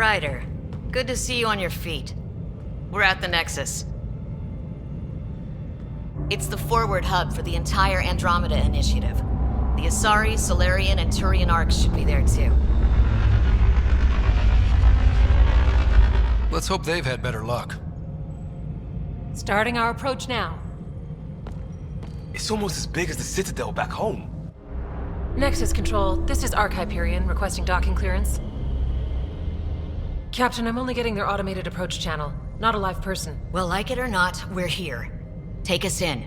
Ryder, good to see you on your feet. We're at the Nexus. It's the forward hub for the entire Andromeda Initiative. The Asari, Solarian, and Turian arcs should be there too. Let's hope they've had better luck. Starting our approach now. It's almost as big as the Citadel back home. Nexus Control, this is Hyperion requesting docking clearance. Captain, I'm only getting their automated approach channel, not a live person. Well, like it or not, we're here. Take us in.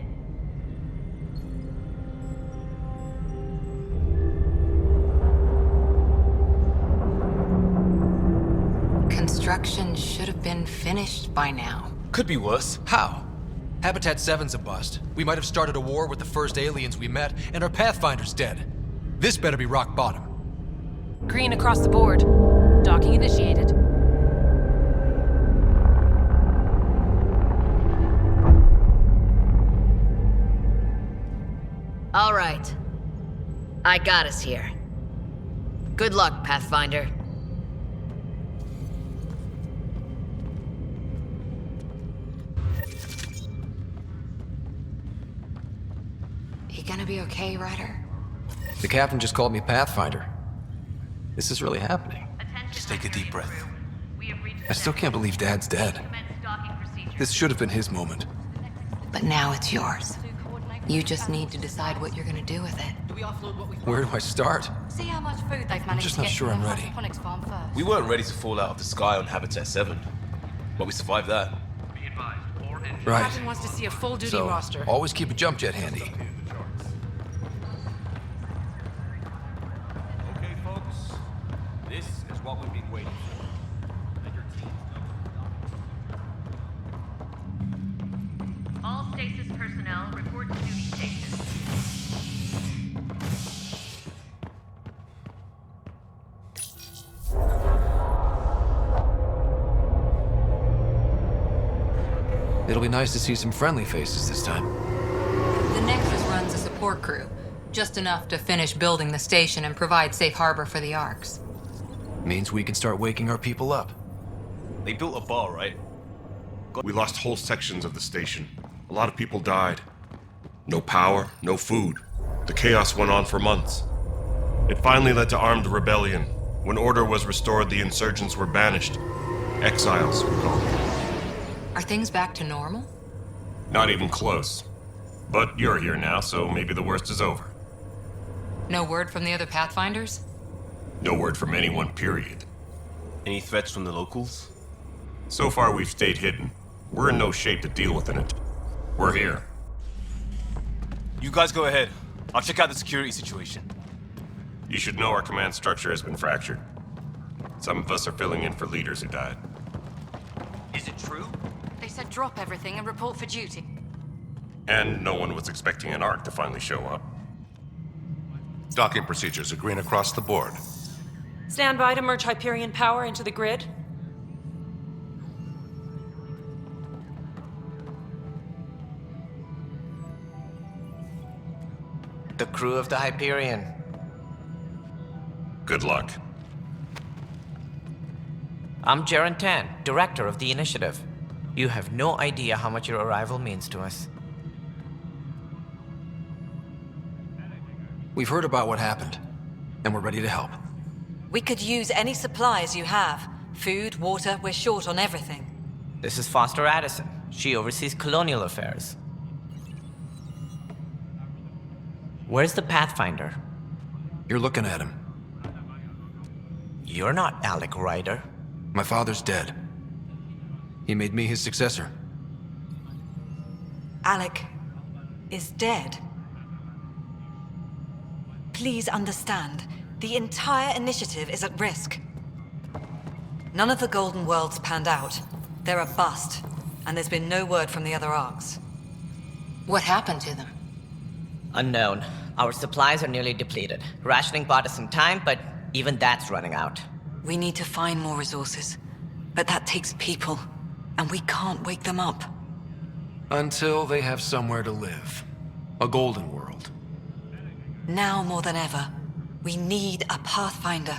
Construction should have been finished by now. Could be worse. How? Habitat 7's a bust. We might have started a war with the first aliens we met, and our Pathfinder's dead. This better be rock bottom. Green across the board. Docking initiated. All right. I got us here. Good luck, Pathfinder. You gonna be okay, Ryder? The captain just called me Pathfinder. This is really happening. Just take a deep breath. I still can't believe Dad's dead. This should have been his moment. But now it's yours. You just need to decide what you're gonna do with it. Where do I start? See how much food they've managed just to not get sure from I'm the ready. hydroponics farm first. We weren't ready to fall out of the sky on Habitat 7. But we survived that. Right. Captain wants to see a full-duty So, roster. always keep a jump jet handy. Okay, folks. This is what we've been waiting for. Let your teams know. All stasis personnel report to duty stations. It'll be nice to see some friendly faces this time. The Nexus runs a support crew, just enough to finish building the station and provide safe harbor for the arcs. Means we can start waking our people up. They built a bar, right? We lost whole sections of the station. A lot of people died. No power, no food. The chaos went on for months. It finally led to armed rebellion. When order was restored, the insurgents were banished. Exiles, we call them. Are things back to normal? Not even close. But you're here now, so maybe the worst is over. No word from the other Pathfinders? No word from anyone, period. Any threats from the locals? So far, we've stayed hidden. We're in no shape to deal with it. We're here. You guys go ahead. I'll check out the security situation. You should know our command structure has been fractured. Some of us are filling in for leaders who died. Is it true? They said drop everything and report for duty. And no one was expecting an Ark to finally show up. Docking procedures are green across the board. Stand by to merge Hyperion power into the grid. The crew of the Hyperion. Good luck. I'm Jaren Tan, director of the initiative. You have no idea how much your arrival means to us. We've heard about what happened, and we're ready to help. We could use any supplies you have. Food, water, we're short on everything. This is Foster Addison. She oversees colonial affairs. Where's the Pathfinder? You're looking at him. You're not Alec Ryder. My father's dead. He made me his successor. Alec is dead. Please understand, the entire initiative is at risk. None of the Golden Worlds panned out. They're a bust, and there's been no word from the other arcs. What happened to them? Unknown. Our supplies are nearly depleted. Rationing bought us some time, but even that's running out. We need to find more resources, but that takes people, and we can't wake them up. Until they have somewhere to live. A golden world. Now more than ever, we need a Pathfinder.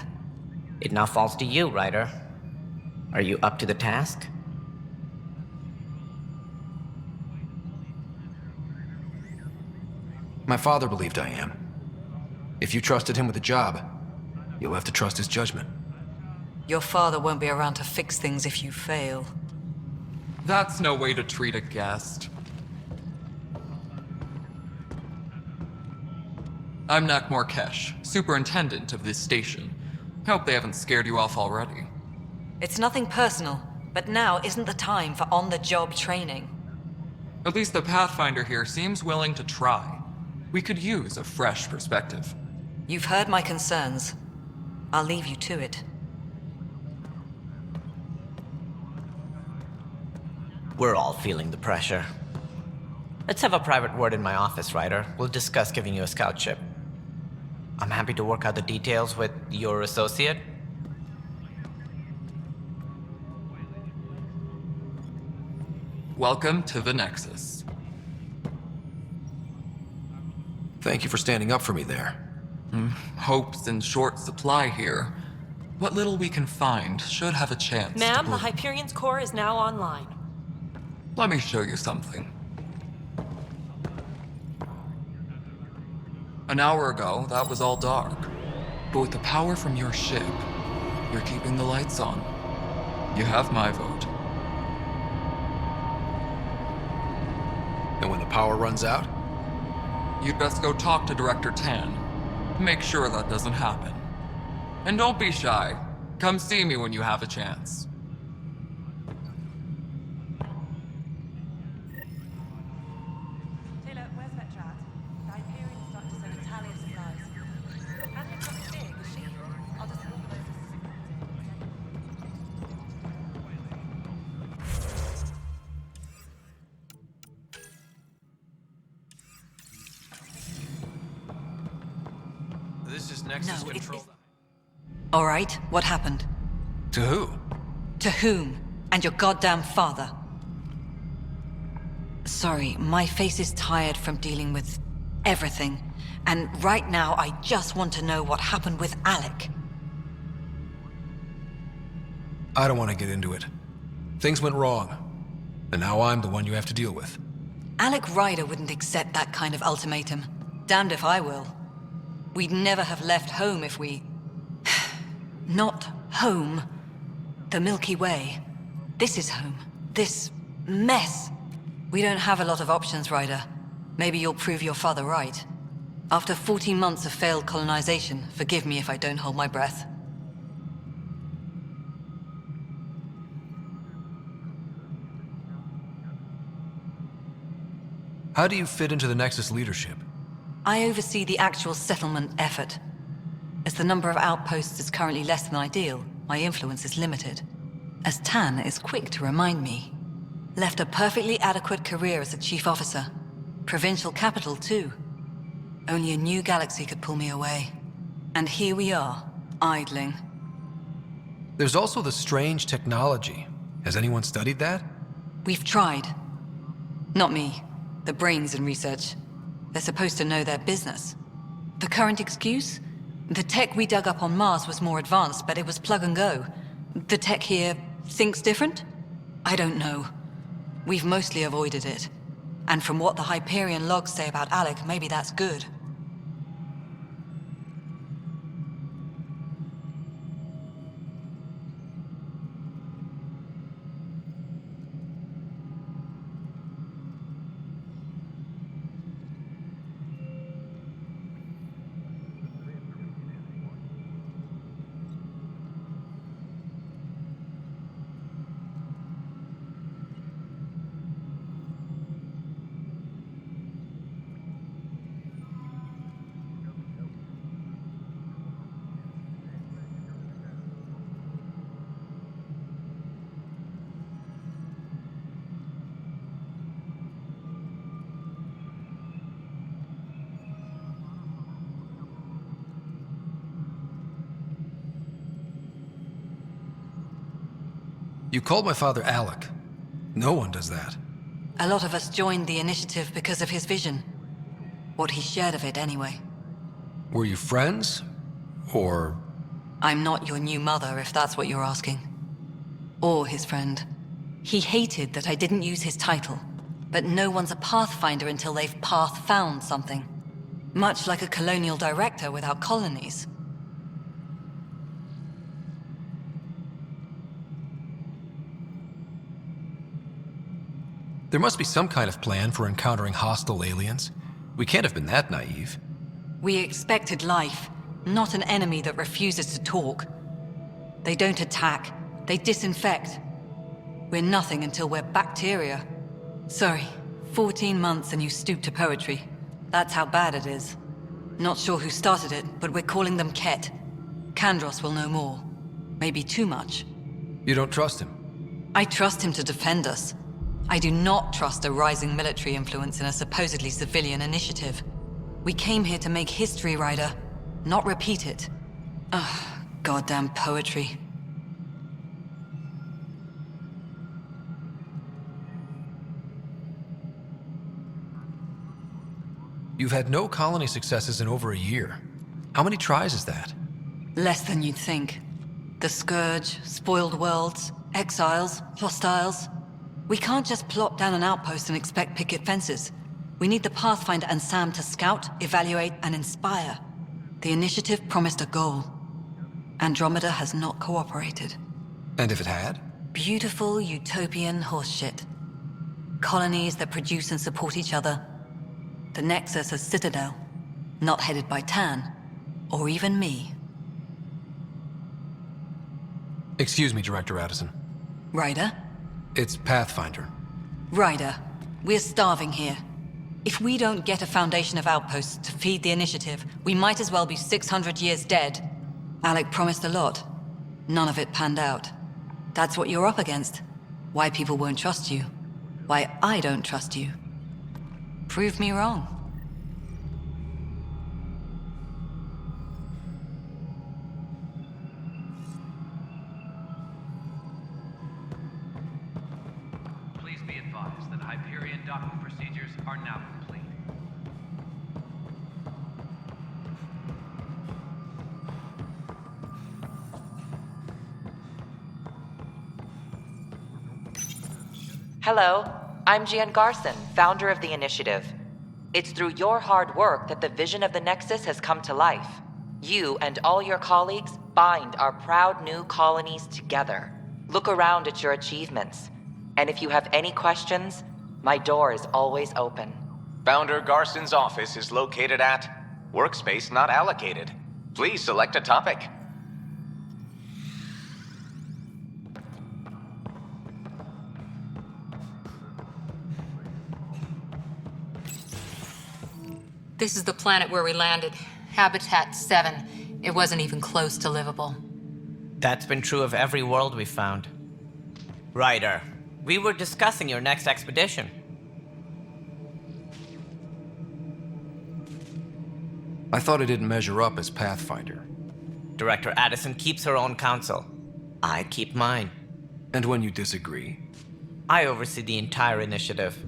It now falls to you, Ryder. Are you up to the task? My father believed I am. If you trusted him with a job, you'll have to trust his judgment. Your father won't be around to fix things if you fail. That's no way to treat a guest. I'm Nak Morkesh, superintendent of this station. Hope they haven't scared you off already. It's nothing personal, but now isn't the time for on-the-job training. At least the Pathfinder here seems willing to try. We could use a fresh perspective. You've heard my concerns. I'll leave you to it. We're all feeling the pressure. Let's have a private word in my office, Ryder. We'll discuss giving you a scout ship. I'm happy to work out the details with your associate. Welcome to the Nexus. Thank you for standing up for me there. Hope's in short supply here. What little we can find should have a chance to Ma'am, the bloom. Hyperion's core is now online. Let me show you something. An hour ago, that was all dark. But with the power from your ship, you're keeping the lights on. You have my vote. And when the power runs out? You'd best go talk to Director Tan. Make sure that doesn't happen. And don't be shy. Come see me when you have a chance. Taylor, where's that chat? The Hyperion's starting to send a tally of supplies. Admin's not as big, is she? I'll just organize This is Nexus No, Control. All right, what happened? To who? To whom? And your goddamn father. Sorry, my face is tired from dealing with everything. And right now, I just want to know what happened with Alec. I don't want to get into it. Things went wrong. And now I'm the one you have to deal with. Alec Ryder wouldn't accept that kind of ultimatum. Damned if I will. We'd never have left home if we... Not home. The Milky Way. This is home. This mess. We don't have a lot of options, Ryder. Maybe you'll prove your father right. After 14 months of failed colonization, forgive me if I don't hold my breath. How do you fit into the Nexus leadership? I oversee the actual settlement effort. As the number of outposts is currently less than ideal, my influence is limited. As Tan is quick to remind me. Left a perfectly adequate career as a chief officer. Provincial capital, too. Only a new galaxy could pull me away. And here we are, idling. There's also the strange technology. Has anyone studied that? We've tried. Not me. The brains in research. They're supposed to know their business. The current excuse? The tech we dug up on Mars was more advanced, but it was plug and go. The tech here thinks different? I don't know. We've mostly avoided it. And from what the Hyperion logs say about Alec, maybe that's good. You called my father Alec. No one does that. A lot of us joined the initiative because of his vision. What he shared of it, anyway. Were you friends? Or... I'm not your new mother, if that's what you're asking. or his friend. He hated that I didn't use his title, but no one's a Pathfinder until they've path-found something. Much like a colonial director without colonies. There must be some kind of plan for encountering hostile aliens. We can't have been that naive. We expected life, not an enemy that refuses to talk. They don't attack, they disinfect. We're nothing until we're bacteria. Sorry, 14 months and you stoop to poetry. That's how bad it is. Not sure who started it, but we're calling them Ket. Kandros will know more. Maybe too much. You don't trust him? I trust him to defend us. I do not trust a rising military influence in a supposedly civilian initiative. We came here to make history, Ryder, not repeat it. Ugh, goddamn poetry. You've had no colony successes in over a year. How many tries is that? Less than you'd think. The Scourge, spoiled worlds, exiles, hostiles. We can't just plop down an outpost and expect picket fences. We need the Pathfinder and Sam to scout, evaluate, and inspire. The initiative promised a goal. Andromeda has not cooperated. And if it had? Beautiful utopian horseshit. Colonies that produce and support each other. The Nexus as Citadel, not headed by Tan, or even me. Excuse me, Director Addison. Ryder? It's Pathfinder. Ryder, we're starving here. If we don't get a foundation of outposts to feed the initiative, we might as well be 600 years dead. Alec promised a lot. None of it panned out. That's what you're up against. Why people won't trust you. Why I don't trust you. Prove me wrong. Please be advised that Hyperion docking procedures are now complete. Hello, I'm Gian Garson, founder of the Initiative. It's through your hard work that the vision of the Nexus has come to life. You and all your colleagues bind our proud new colonies together. Look around at your achievements. And if you have any questions, my door is always open. Founder Garson's office is located at Workspace Not Allocated. Please select a topic. This is the planet where we landed. Habitat 7. It wasn't even close to livable. That's been true of every world we've found. Ryder, we were discussing your next expedition. I thought it didn't measure up as Pathfinder. Director Addison keeps her own counsel. I keep mine. And when you disagree? I oversee the entire initiative.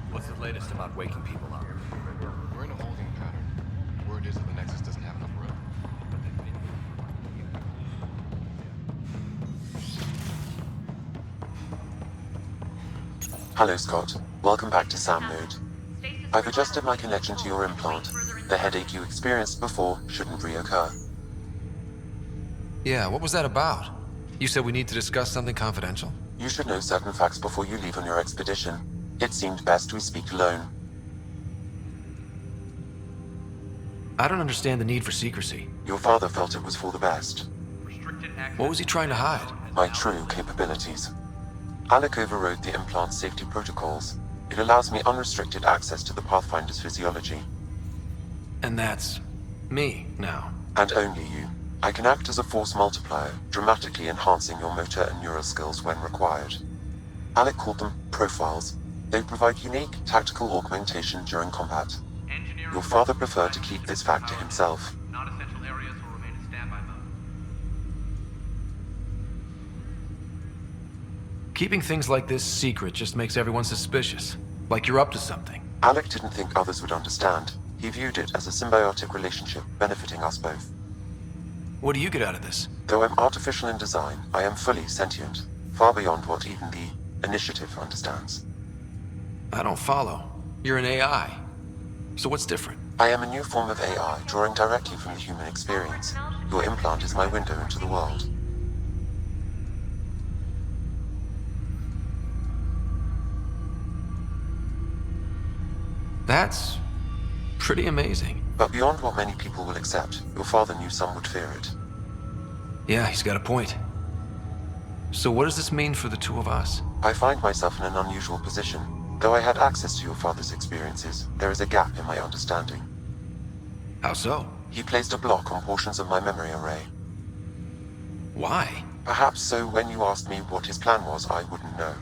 What's the latest about waking people up? We're in a holding pattern. Word is that the Nexus doesn't have enough room. Hello, Scott. Welcome back to Sam Mode. I've adjusted my connection to your implant. The headache you experienced before shouldn't reoccur. Yeah, what was that about? You said we need to discuss something confidential? You should know certain facts before you leave on your expedition. It seemed best we speak alone. I don't understand the need for secrecy. Your father felt it was for the best. What was he trying to hide? My true capabilities. Alec overrode the implant's safety protocols. It allows me unrestricted access to the Pathfinder's physiology. And that's me now. And only you. I can act as a force multiplier, dramatically enhancing your motor and neural skills when required. Alec called them profiles. They provide unique tactical augmentation during combat. Your father preferred to keep this fact to himself. Non-essential areas Keeping things like this secret just makes everyone suspicious. Like you're up to something. Alec didn't think others would understand. He viewed it as a symbiotic relationship benefiting us both. What do you get out of this? Though I'm artificial in design, I am fully sentient, far beyond what even the Initiative understands. I don't follow. You're an AI. So what's different? I am a new form of AI, drawing directly from the human experience. Your implant is my window into the world. That's pretty amazing. But beyond what many people will accept, your father knew some would fear it. Yeah, he's got a point. So what does this mean for the two of us? I find myself in an unusual position. Though I had access to your father's experiences, there is a gap in my understanding. How so? He placed a block on portions of my memory array. Why? Perhaps so when you asked me what his plan was, I wouldn't know.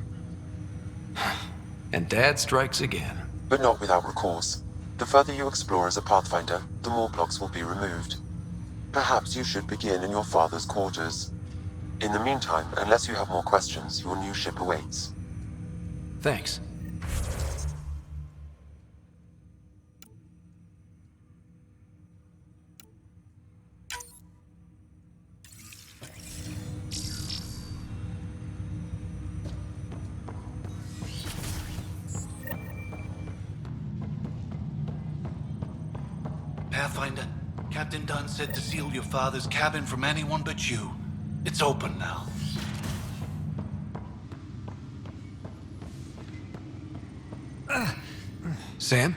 And Dad strikes again. But not without recourse. The further you explore as a Pathfinder, the more blocks will be removed. Perhaps you should begin in your father's quarters. In the meantime, unless you have more questions, your new ship awaits. Thanks. Pathfinder, Captain Dunn said to seal your father's cabin from anyone but you. It's open now. Sam?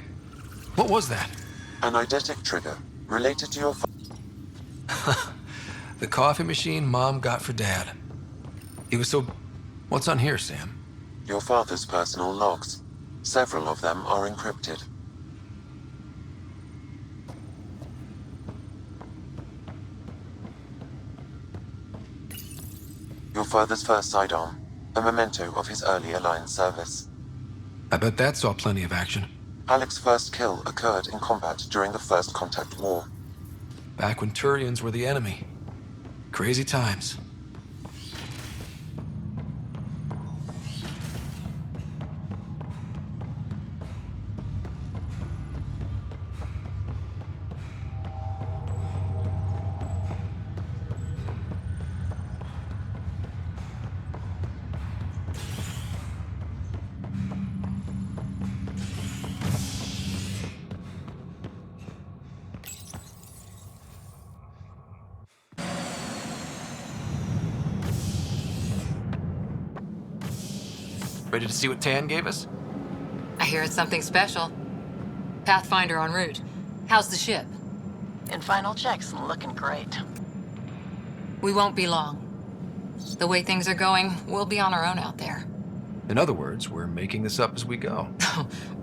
What was that? An eidetic trigger, related to your The coffee machine Mom got for Dad. He was so... What's on here, Sam? Your father's personal logs. Several of them are encrypted. Your father's first sidearm, a memento of his early Alliance service. I bet that saw plenty of action. Alec's first kill occurred in combat during the First Contact War. Back when Turians were the enemy. Crazy times. Ready to see what Tan gave us? I hear it's something special. Pathfinder en route. How's the ship? In final checks and looking great. We won't be long. The way things are going, we'll be on our own out there. In other words, we're making this up as we go.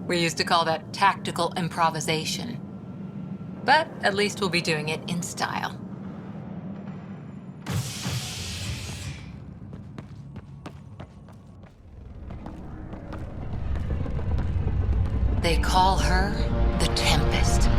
We used to call that tactical improvisation. But at least we'll be doing it in style. They call her the Tempest.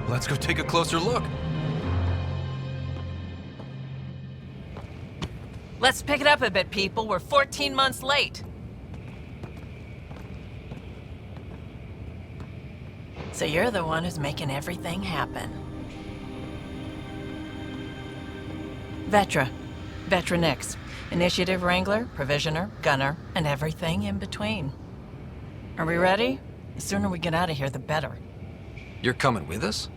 Let's go take a closer look. Let's pick it up a bit, people. We're 14 months late. So you're the one who's making everything happen. Vetra. Vetra Nix. Initiative Wrangler, Provisioner, Gunner, and everything in between. Are we ready? The sooner we get out of here, the better. You're coming with us?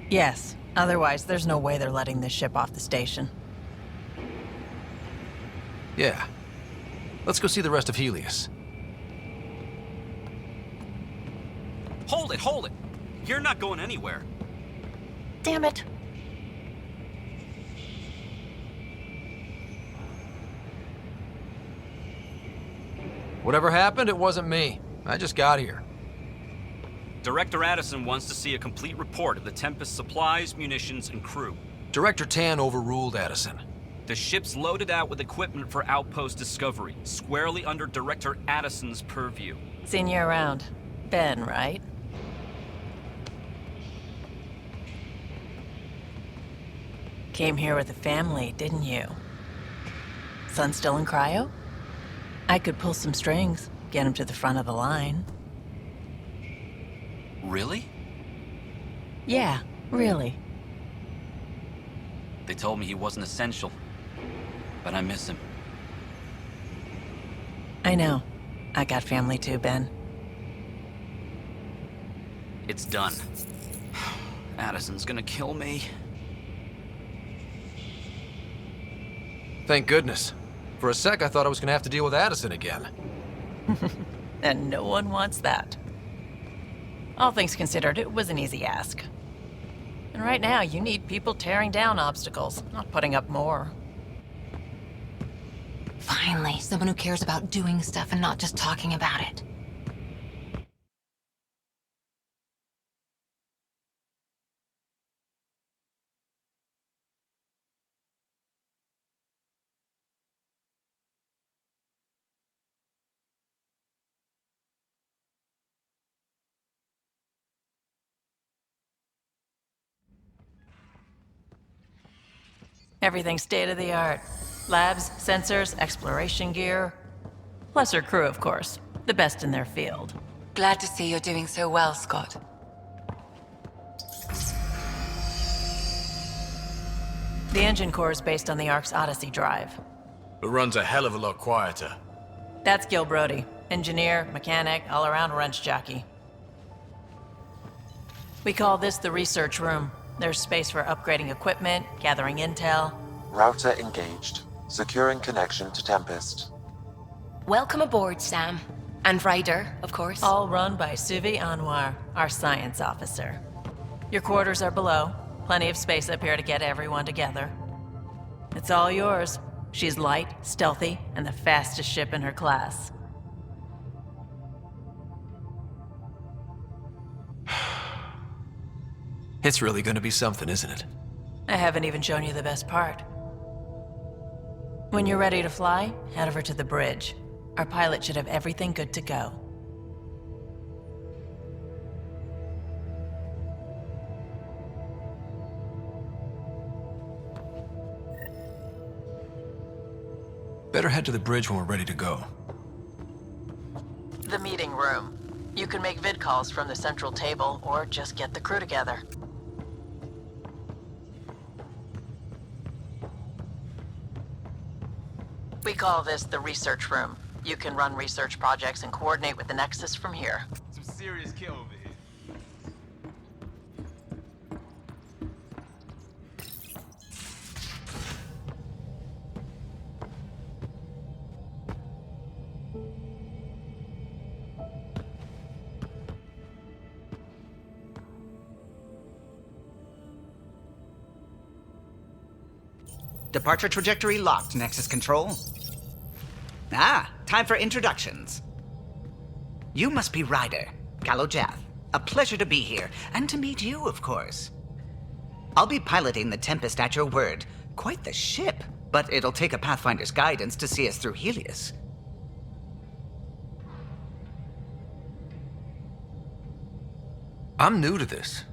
Yes. Otherwise, there's no way they're letting this ship off the station. Yeah. Let's go see the rest of Helios. Hold it, hold it! You're not going anywhere. Damn it. Whatever happened, it wasn't me. I just got here. Director Addison wants to see a complete report of the Tempest's supplies, munitions, and crew. Director Tan overruled Addison. The ship's loaded out with equipment for outpost discovery, squarely under Director Addison's purview. Seen you around. Ben, right? Came here with a family, didn't you? Son still in cryo? I could pull some strings, get him to the front of the line. Really? Yeah, really. They told me he wasn't essential, but I miss him. I know. I got family too, Ben. It's done. Addison's gonna kill me. Thank goodness. For a sec, I thought I was gonna have to deal with Addison again. And no one wants that. All things considered, it was an easy ask. And right now, you need people tearing down obstacles, not putting up more. Finally, someone who cares about doing stuff and not just talking about it. Everything's state-of-the-art. Labs, sensors, exploration gear. Plus her crew, of course. The best in their field. Glad to see you're doing so well, Scott. The engine core is based on the Ark's Odyssey drive. It runs a hell of a lot quieter. That's Gil Brody. Engineer, mechanic, all-around wrench jockey. We call this the research room. There's space for upgrading equipment, gathering intel. Router engaged. Securing connection to Tempest. Welcome aboard, Sam. And Ryder, of course. All run by Suvi Anwar, our science officer. Your quarters are below. Plenty of space up here to get everyone together. It's all yours. She's light, stealthy, and the fastest ship in her class. It's really gonna be something, isn't it? I haven't even shown you the best part. When you're ready to fly, head over to the bridge. Our pilot should have everything good to go. Better head to the bridge when we're ready to go. The meeting room. You can make vid calls from the central table, or just get the crew together. We call this the research room. You can run research projects and coordinate with the Nexus from here. Some serious kill over here. Departure trajectory locked, Nexus Control. Ah, time for introductions. You must be Ryder, Kalojath. A pleasure to be here, and to meet you, of course. I'll be piloting the Tempest at your word. Quite the ship, but it'll take a Pathfinder's guidance to see us through Helios. I'm new to this.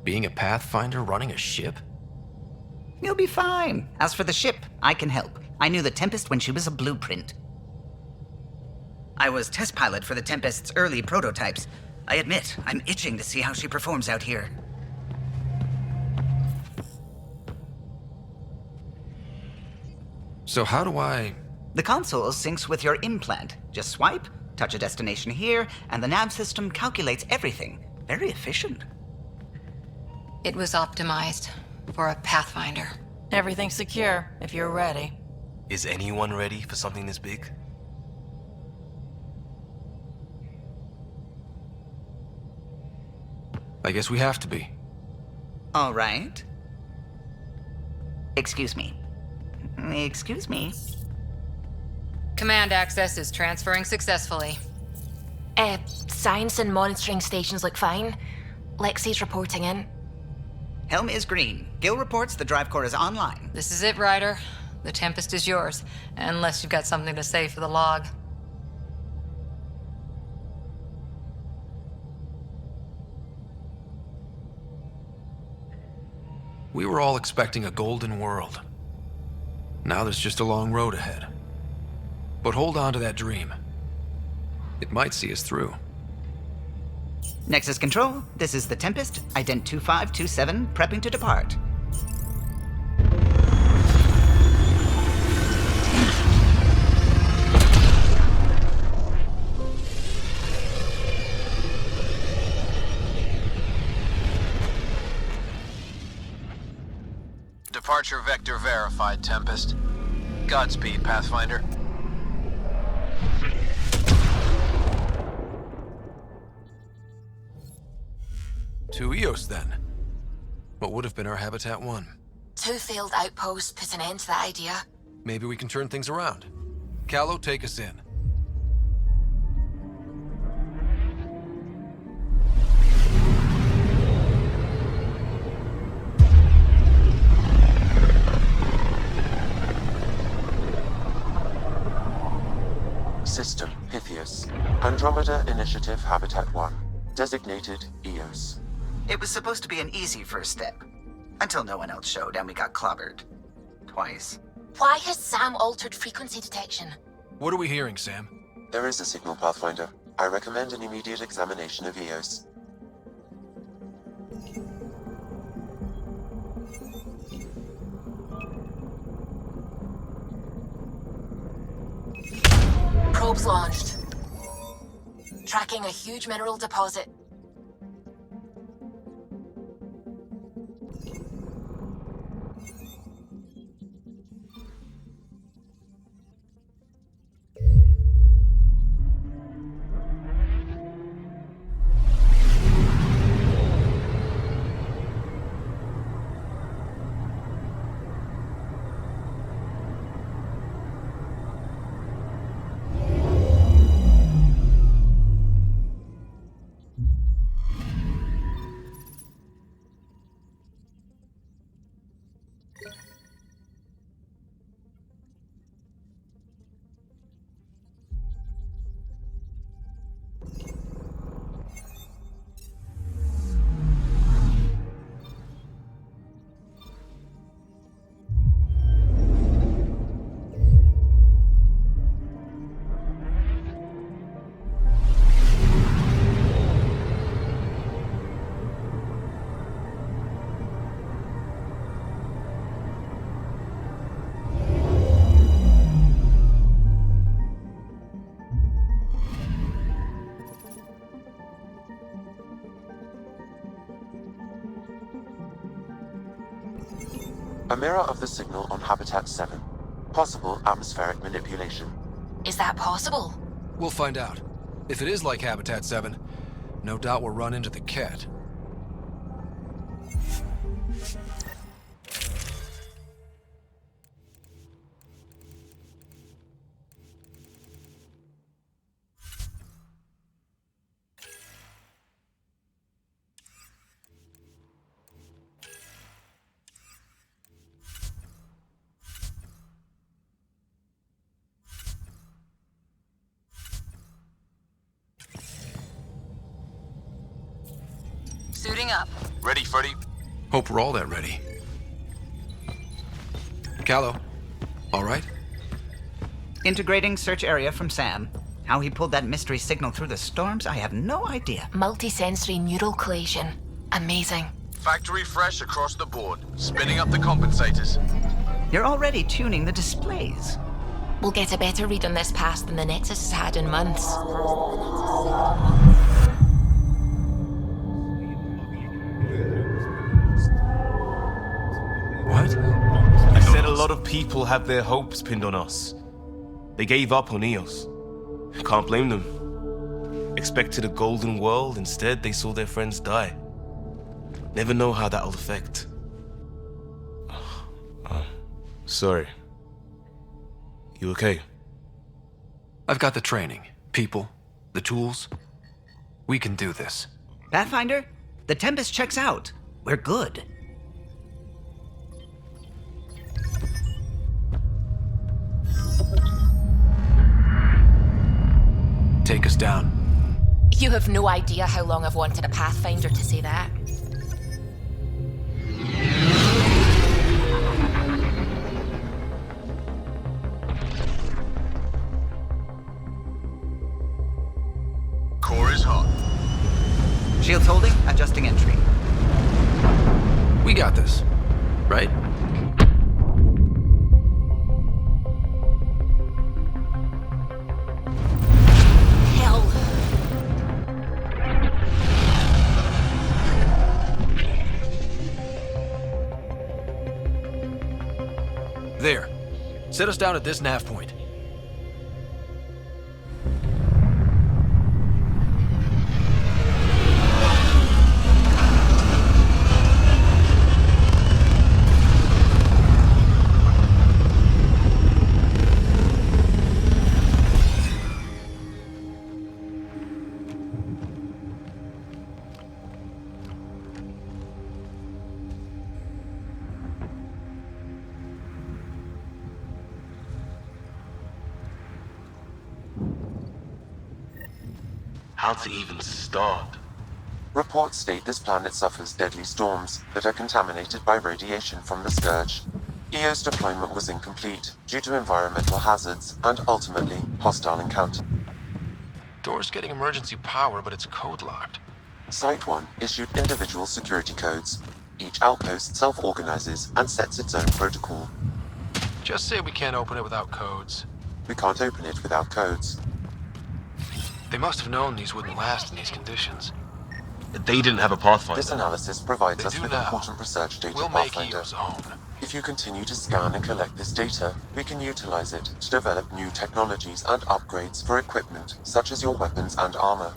Being a Pathfinder running a ship? You'll be fine. As for the ship, I can help. I knew the Tempest when she was a blueprint. I was test pilot for the Tempest's early prototypes. I admit, I'm itching to see how she performs out here. So how do I... The console syncs with your implant. Just swipe, touch a destination here, and the nav system calculates everything. Very efficient. It was optimized for a Pathfinder. Everything's secure, if you're ready. Is anyone ready for something this big? I guess we have to be. All right. Excuse me. Excuse me. Command access is transferring successfully. Science and monitoring stations look fine. Lexi's reporting in. Helm is green. Gil reports the drive core is online. This is it, Ryder. The Tempest is yours, unless you've got something to say for the log. We were all expecting a golden world. Now there's just a long road ahead. But hold on to that dream. It might see us through. Nexus Control, this is the Tempest, ident 2527, prepping to depart. Departure vector verified, Tempest. Godspeed, Pathfinder. To Eos, then. What would have been our Habitat 1? 2 failed outposts put an end to that idea. Maybe we can turn things around. Callow, take us in. System, Pythias. Andromeda Initiative Habitat 1. Designated Eos. It was supposed to be an easy first step. Until no one else showed and we got clobbered. Twice. Why has Sam altered frequency detection? What are we hearing, Sam? There is a signal, Pathfinder. I recommend an immediate examination of Eos. Probes launched. Tracking a huge mineral deposit. A mirror of the signal on Habitat 7. Possible atmospheric manipulation. Is that possible? We'll find out. If it is like Habitat 7, no doubt we'll run into the cat. Suiting up. Ready, Freddy? Hope we're all that ready. Callow, all right? Integrating search area from Sam. How he pulled that mystery signal through the storms, I have no idea. Multisensory neural collation. Amazing. Factory fresh across the board. Spinning up the compensators. You're already tuning the displays. We'll get a better read on this pass than the Nexus has had in months. What? I said a lot of people have their hopes pinned on us. They gave up on Eos. Can't blame them. Expected a golden world, instead they saw their friends die. Never know how that'll affect. Sorry. You okay? I've got the training, people, the tools. We can do this. Pathfinder, the Tempest checks out. We're good. Take us down. You have no idea how long I've wanted a Pathfinder to say that. Core is hot. Shields holding, adjusting entry. We got this, right? Hell. There. Set us down at this nav point. How to even start? Reports state this planet suffers deadly storms that are contaminated by radiation from the Scourge. EO's deployment was incomplete due to environmental hazards and ultimately hostile encounter. Door's getting emergency power, but it's code-locked. Site 1 issued individual security codes. Each outpost self-organizes and sets its own protocol. Just say we can't open it without codes. We can't open it without codes. They must have known these wouldn't last in these conditions. They didn't have a Pathfinder. This analysis provides They us do with now. important research data, We'll make Pathfinder. EO's own. If you continue to scan and collect this data, we can utilize it to develop new technologies and upgrades for equipment, such as your weapons and armor.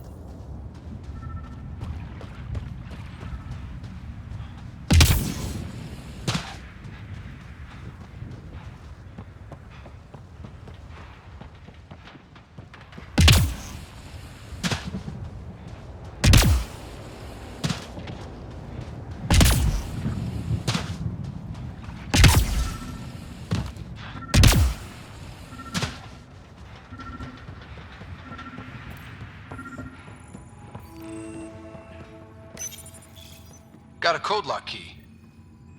Got a code lock key.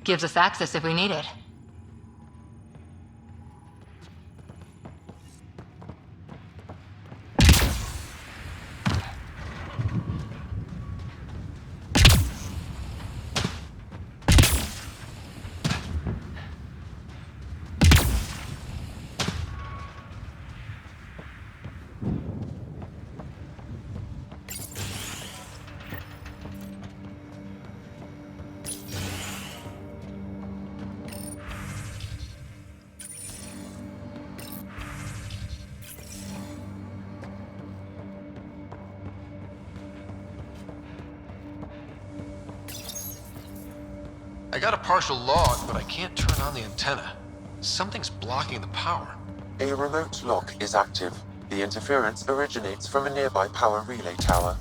Gives us access if we need it. I got a partial log, but I can't turn on the antenna. Something's blocking the power. A remote lock is active. The interference originates from a nearby power relay tower.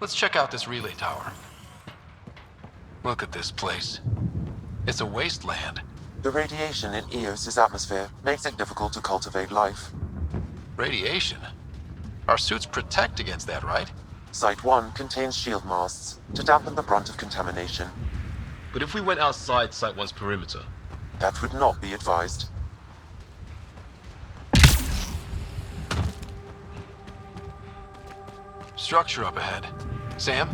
Let's check out this relay tower. Look at this place. It's a wasteland. The radiation in Eos's atmosphere makes it difficult to cultivate life. Radiation? Our suits protect against that, right? Site 1 contains shield masts to dampen the brunt of contamination. But if we went outside Site 1's perimeter? That would not be advised. Structure up ahead. Sam?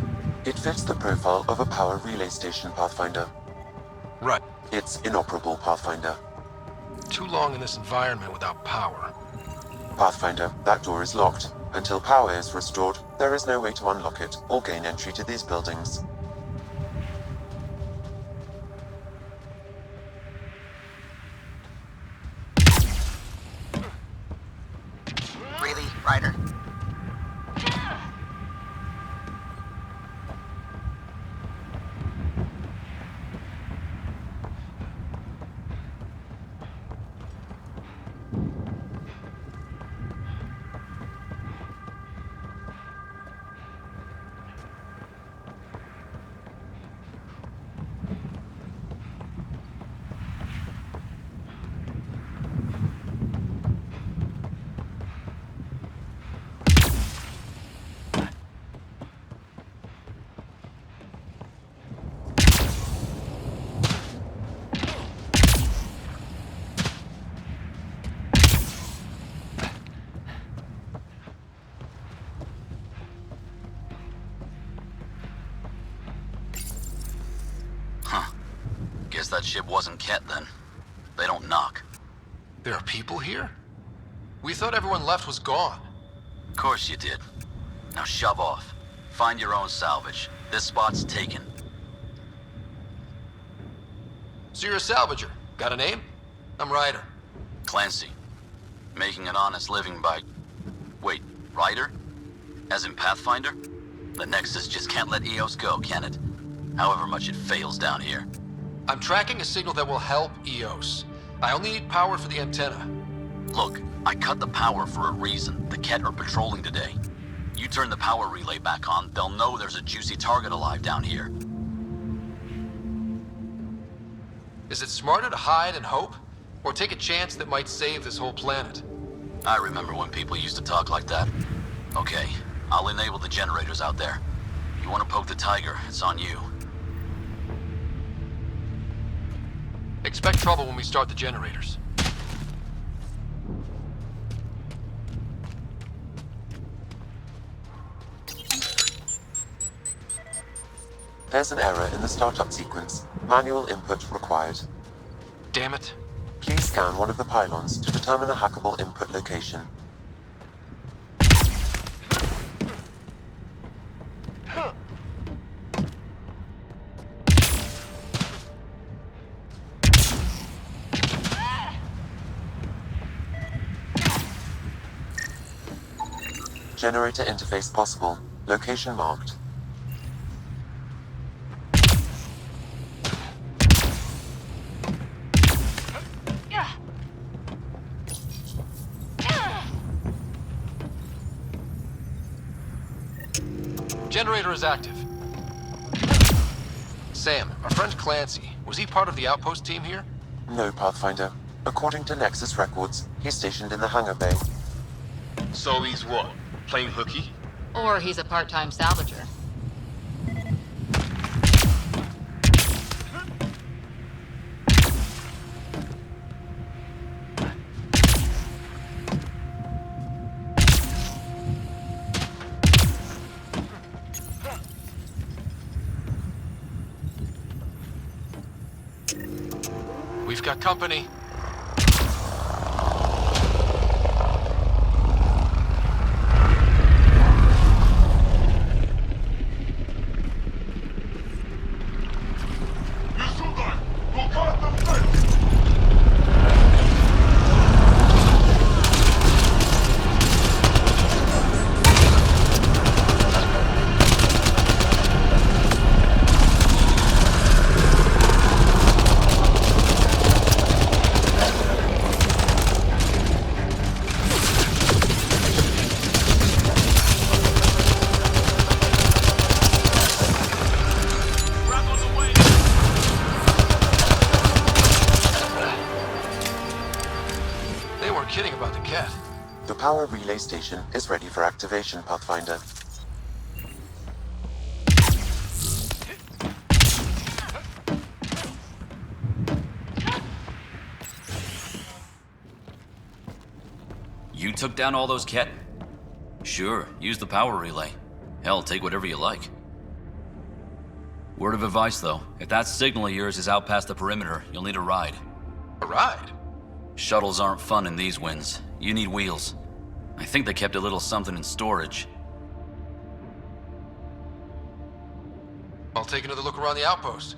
It fits the profile of a power relay station, Pathfinder. Right. It's inoperable, Pathfinder. Too long in this environment without power. Pathfinder, that door is locked. Until power is restored, there is no way to unlock it or gain entry to these buildings. Really, Ryder? that ship wasn't Ket then. They don't knock. There are people here? We thought everyone left was gone. Of course you did. Now shove off. Find your own salvage. This spot's taken. So you're a salvager. Got a name? I'm Ryder. Clancy. Making an honest living by... Wait, Ryder? As in Pathfinder? The Nexus just can't let EOS go, can it? However much it fails down here. I'm tracking a signal that will help EOS. I only need power for the antenna. Look, I cut the power for a reason. The Ket are patrolling today. You turn the power relay back on, they'll know there's a juicy target alive down here. Is it smarter to hide and hope? Or take a chance that might save this whole planet? I remember when people used to talk like that. Okay, I'll enable the generators out there. You want to poke the tiger, it's on you. Expect trouble when we start the generators. There's an error in the startup sequence. Manual input required. Damn it. Please scan one of the pylons to determine a hackable input location. Generator interface possible. Location marked. Generator is active. Sam, our friend Clancy, was he part of the outpost team here? No, Pathfinder. According to Nexus records, he's stationed in the hangar bay. So he's what? Playing hooky? Or he's a part-time salvager. We've got company. Kidding about the cat. The power relay station is ready for activation, Pathfinder. You took down all those Ket? Sure, use the power relay. Hell, take whatever you like. Word of advice, though. If that signal of yours is out past the perimeter, you'll need a ride. A ride? Shuttles aren't fun in these winds. You need wheels. I think they kept a little something in storage. I'll take another look around the outpost.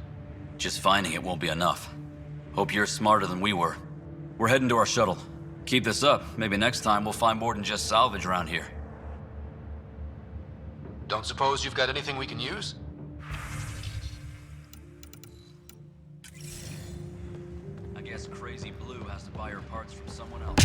Just finding it won't be enough. Hope you're smarter than we were. We're heading to our shuttle. Keep this up. Maybe next time we'll find more than just salvage around here. Don't suppose you've got anything we can use? I guess Crazy Blue has to buy her parts from someone else.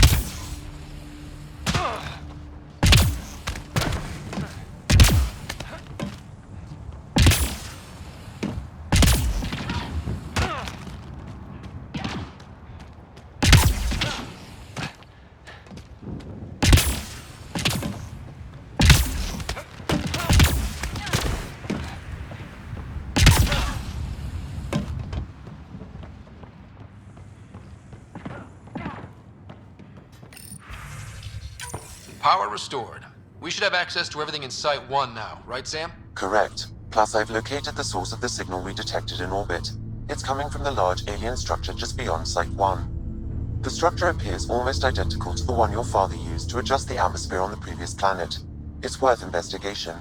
Power restored. We should have access to everything in Site 1 now, right, Sam? Correct. Plus, I've located the source of the signal we detected in orbit. It's coming from the large alien structure just beyond Site 1. The structure appears almost identical to the one your father used to adjust the atmosphere on the previous planet. It's worth investigation.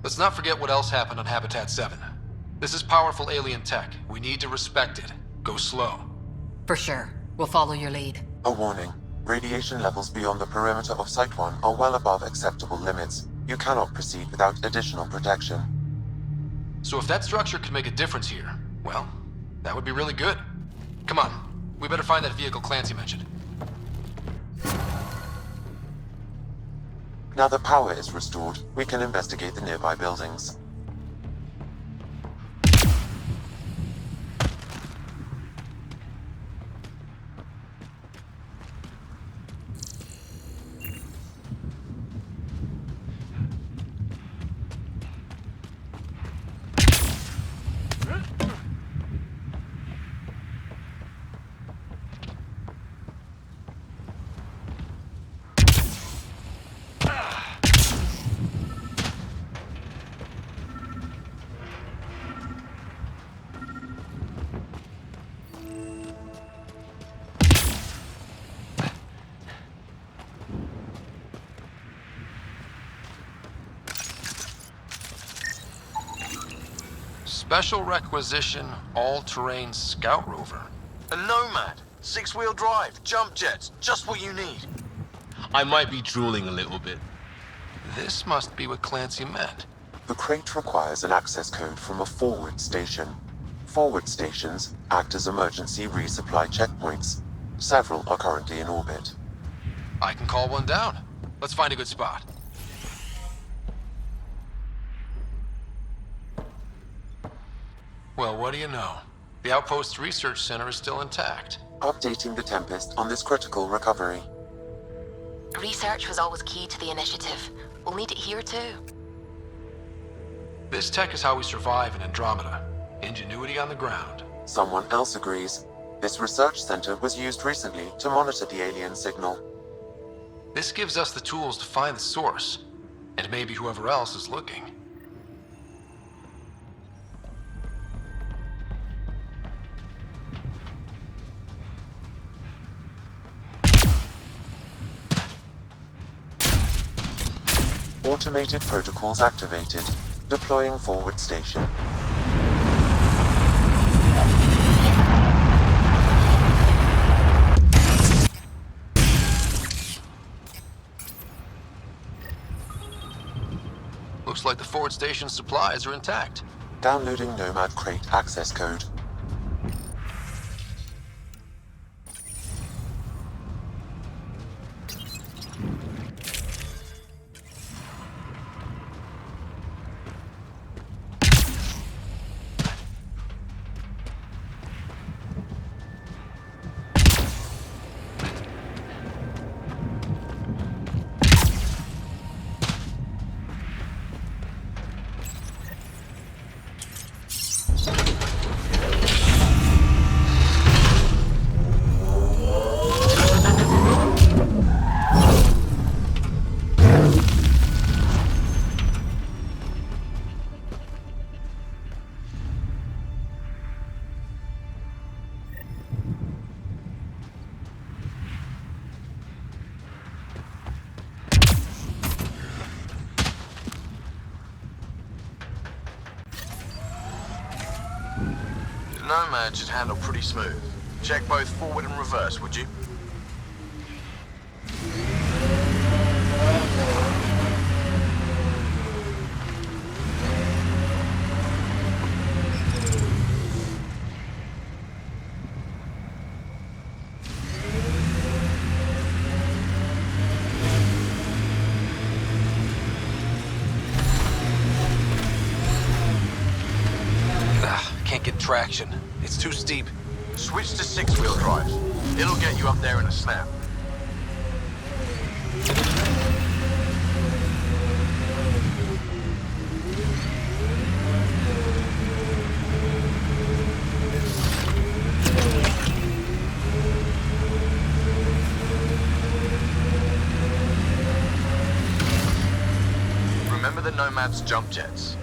Let's not forget what else happened on Habitat 7. This is powerful alien tech. We need to respect it. Go slow. For sure. We'll follow your lead. A warning. Radiation levels beyond the perimeter of Site 1 are well above acceptable limits. You cannot proceed without additional protection. So if that structure could make a difference here, well, that would be really good. Come on. We better find that vehicle Clancy mentioned. Now that power is restored, we can investigate the nearby buildings. Special requisition, all-terrain scout rover. A Nomad, 6-wheel drive, jump jets, just what you need. I might be drooling a little bit. This must be what Clancy meant. The crate requires an access code from a forward station. Forward stations act as emergency resupply checkpoints. Several are currently in orbit. I can call one down. Let's find a good spot. Well, what do you know? The Outpost Research Center is still intact. Updating the Tempest on this critical recovery. Research was always key to the initiative. We'll need it here too. This tech is how we survive in Andromeda. Ingenuity on the ground. Someone else agrees. This research center was used recently to monitor the alien signal. This gives us the tools to find the source, and maybe whoever else is looking. Automated protocols activated. Deploying forward station. Looks like the forward station supplies are intact. Downloading Nomad crate access code. Nomad should handle pretty smooth. Check both forward and reverse, would you? Can't get traction. It's too steep. Switch to 6-wheel drive. It'll get you up there in a snap. Remember the Nomad's jump jets.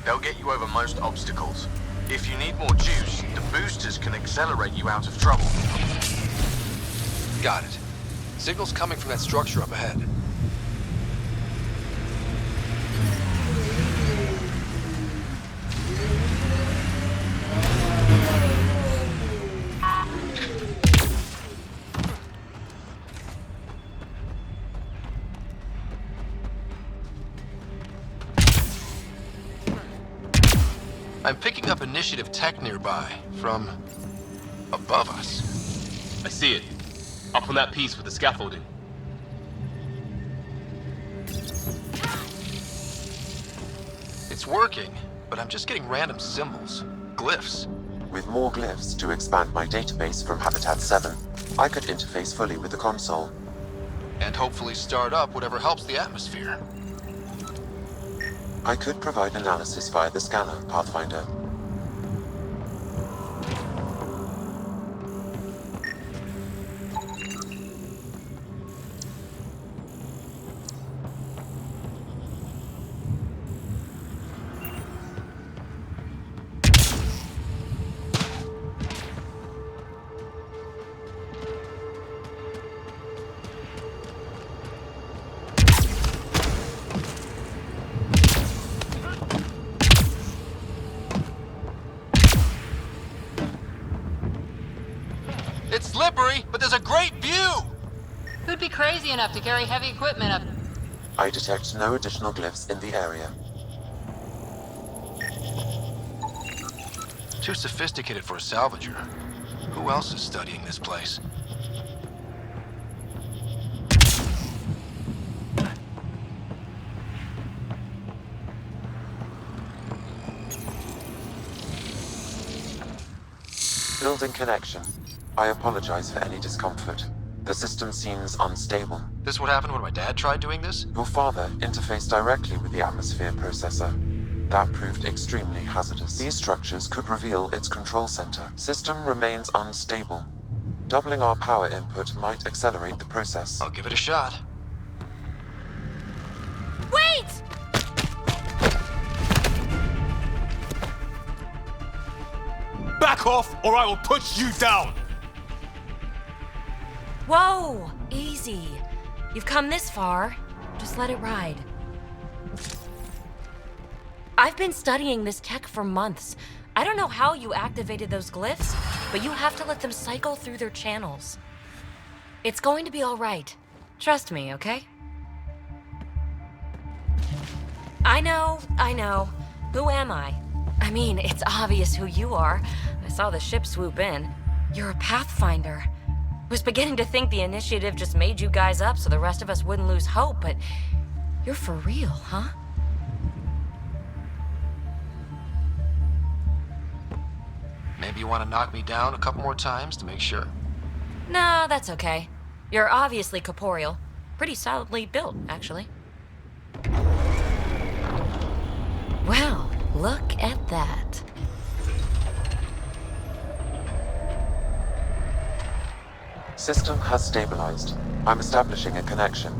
They'll get you over most obstacles. If you need more juice, the boosters can accelerate you out of trouble. Got it. Signal's coming from that structure up ahead. I'm picking up initiative tech nearby, from above us. I see it. Up on that piece with the scaffolding. It's working, but I'm just getting random symbols, glyphs. With more glyphs to expand my database from Habitat 7, I could interface fully with the console. And hopefully start up whatever helps the atmosphere. I could provide analysis via the scanner, Pathfinder. It's slippery, but there's a great view! Who'd be crazy enough to carry heavy equipment up? I detect no additional glyphs in the area. Too sophisticated for a salvager. Who else is studying this place? Building connection. I apologize for any discomfort. The system seems unstable. This what happened when my dad tried doing this? Your father interfaced directly with the atmosphere processor. That proved extremely hazardous. These structures could reveal its control center. System remains unstable. Doubling our power input might accelerate the process. I'll give it a shot. Wait! Back off, or I will push you down! Whoa! Easy. You've come this far. Just let it ride. I've been studying this tech for months. I don't know how you activated those glyphs, but you have to let them cycle through their channels. It's going to be all right. Trust me, okay? I know. Who am I? I mean, it's obvious who you are. I saw the ship swoop in. You're a Pathfinder. Was beginning to think the initiative just made you guys up so the rest of us wouldn't lose hope, but you're for real, huh? Maybe you want to knock me down a couple more times to make sure? No, that's okay. You're obviously corporeal. Pretty solidly built, actually. Well, look at that. System has stabilized. I'm establishing a connection.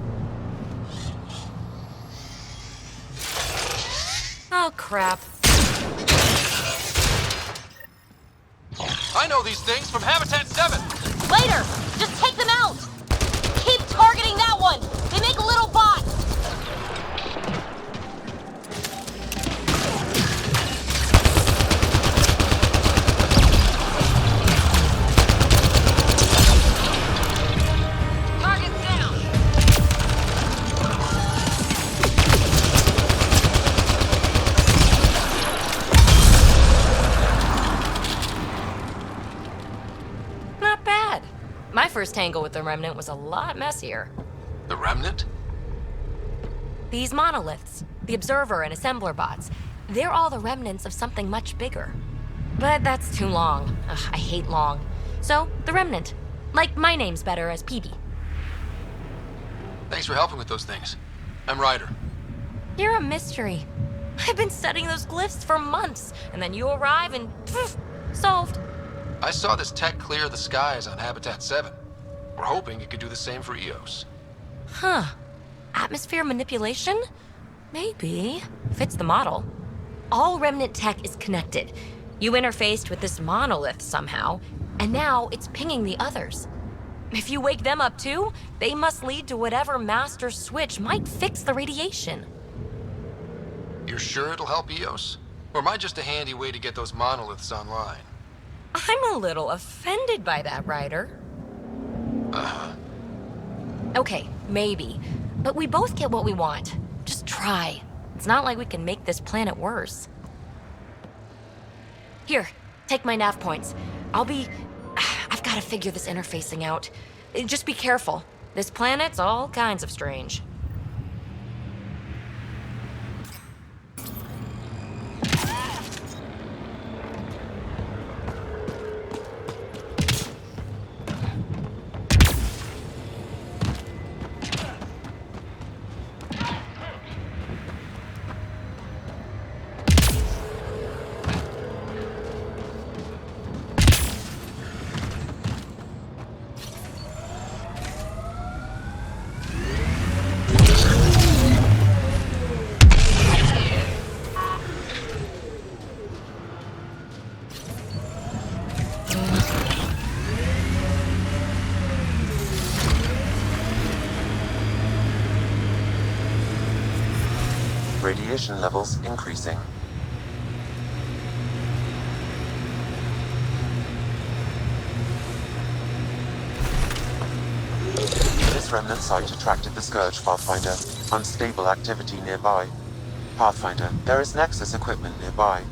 Oh, crap. I know these things from Habitat 7! Later! Just take them out! Keep targeting that one! They make little bots! Target's down! Not bad. My first tangle with the Remnant was a lot messier. The Remnant? These monoliths, the Observer and Assembler bots, they're all the remnants of something much bigger. But that's too long. Ugh, I hate long. So, the Remnant. Like, my name's better as PB. Thanks for helping with those things. I'm Ryder. You're a mystery. I've been studying those glyphs for months, and then you arrive and poof, solved. I saw this tech clear the skies on Habitat 7. We're hoping it could do the same for EOS. Huh. Atmosphere manipulation? Maybe. Fits the model. All Remnant tech is connected. You interfaced with this monolith somehow, and now it's pinging the others. If you wake them up too, they must lead to whatever master switch might fix the radiation. You're sure it'll help EOS? Or am I just a handy way to get those monoliths online? I'm a little offended by that, Ryder. Uh-huh. Okay, maybe. But we both get what we want. Just try. It's not like we can make this planet worse. Here, take my nav points. I've got to figure this interfacing out. Just be careful. This planet's all kinds of strange. Radiation levels increasing. This remnant site attracted the Scourge, Pathfinder. Unstable activity nearby. Pathfinder, there is Nexus equipment nearby.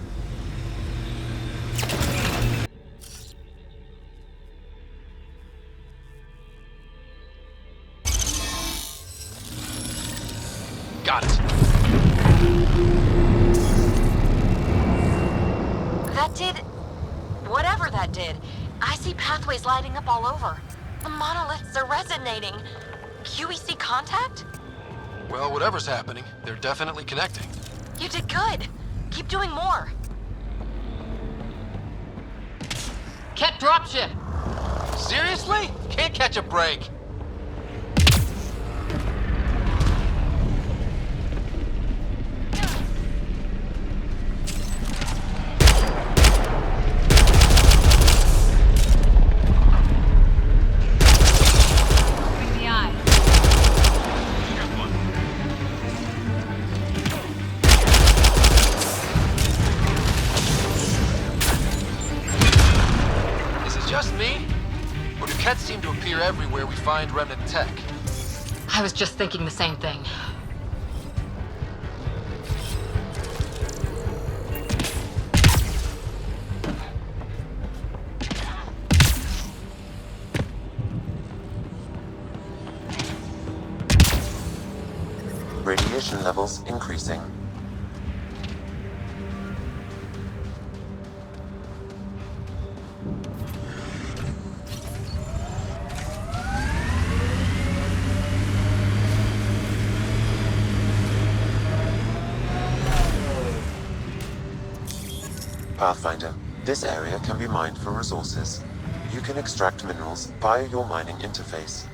Got it. That did... whatever that did. I see pathways lighting up all over. The monoliths are resonating. QEC contact? Well, whatever's happening, they're definitely connecting. You did good. Keep doing more. Ket dropship! Seriously? Can't catch a break. Seem to appear everywhere we find remnant tech. I was just thinking the same thing. Radiation levels increasing. Pathfinder, this area can be mined for resources. You can extract minerals via your mining interface.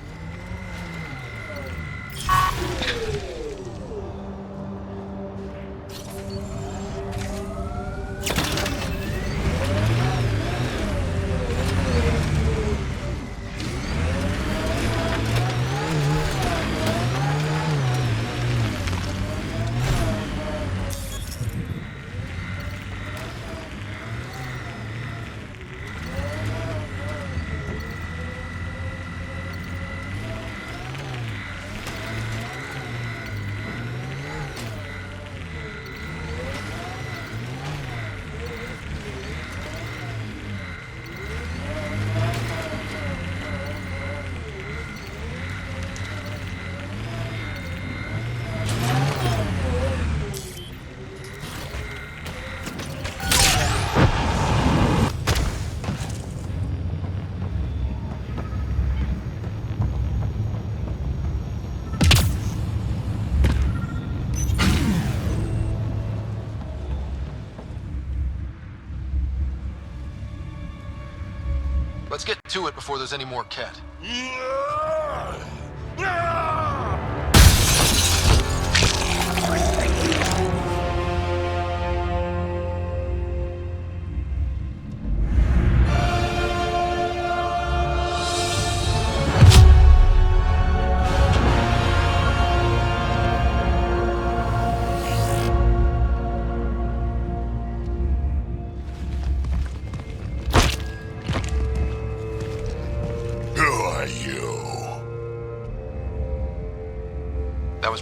Let's get to it before there's any more Ket.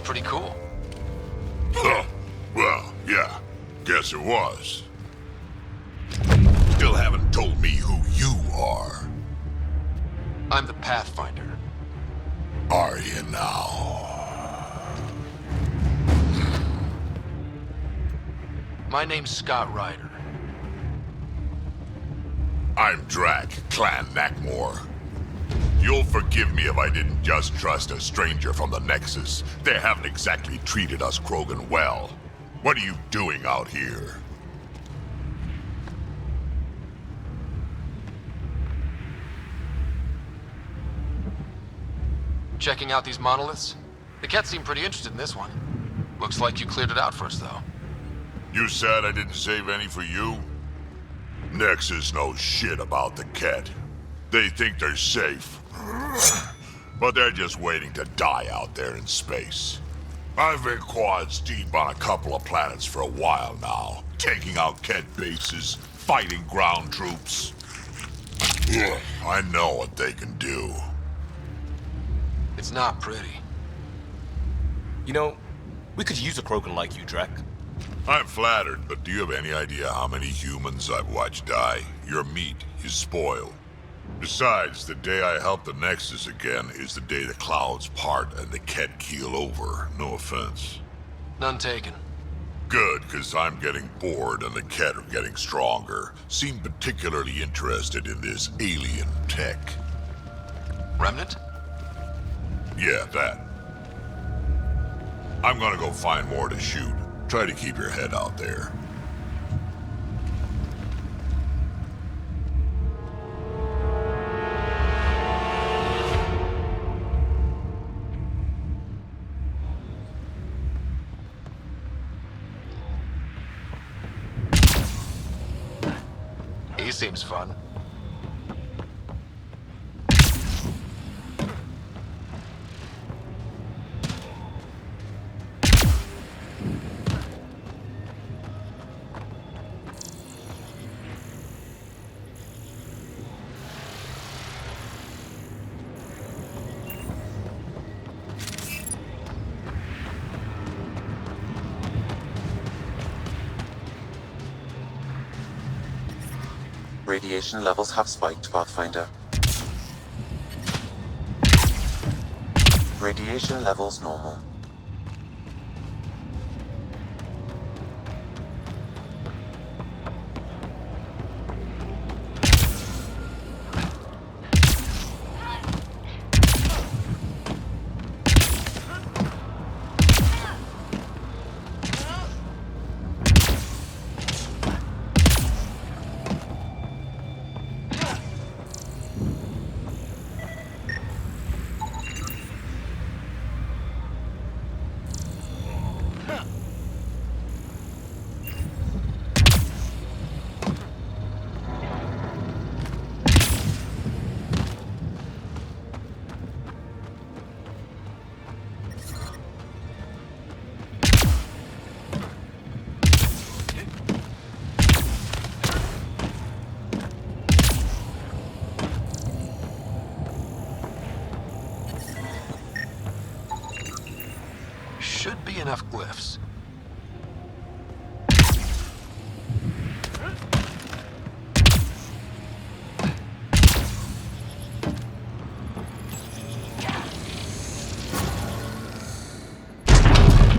pretty cool. Well, yeah. Guess it was. Still haven't told me who you are. I'm the Pathfinder. Are you now? My name's Scott Ryder. I'm Drac, Clan Nakmor. You'll forgive me if I didn't just trust a stranger from the Nexus. They haven't exactly treated us Krogan well. What are you doing out here? Checking out these monoliths? The Ket seemed pretty interested in this one. Looks like you cleared it out for us, though. You said I didn't save any for you? Nexus knows shit about the Ket. They think they're safe. But they're just waiting to die out there in space. I've been quads deep on a couple of planets for a while now, taking out Ket bases, fighting ground troops. I know what they can do. It's not pretty. You know, we could use a Krogan like you, Drac. I'm flattered, but do you have any idea how many humans I've watched die? Your meat is spoiled. Besides, the day I help the Nexus again is the day the clouds part and the Ket keel over. No offense. None taken. Good, because I'm getting bored and the Ket are getting stronger. Seem particularly interested in this alien tech. Remnant? Yeah, that. I'm gonna go find more to shoot. Try to keep your head out there. He seems fun. Radiation levels have spiked, Pathfinder. Radiation levels normal. Should be enough glyphs.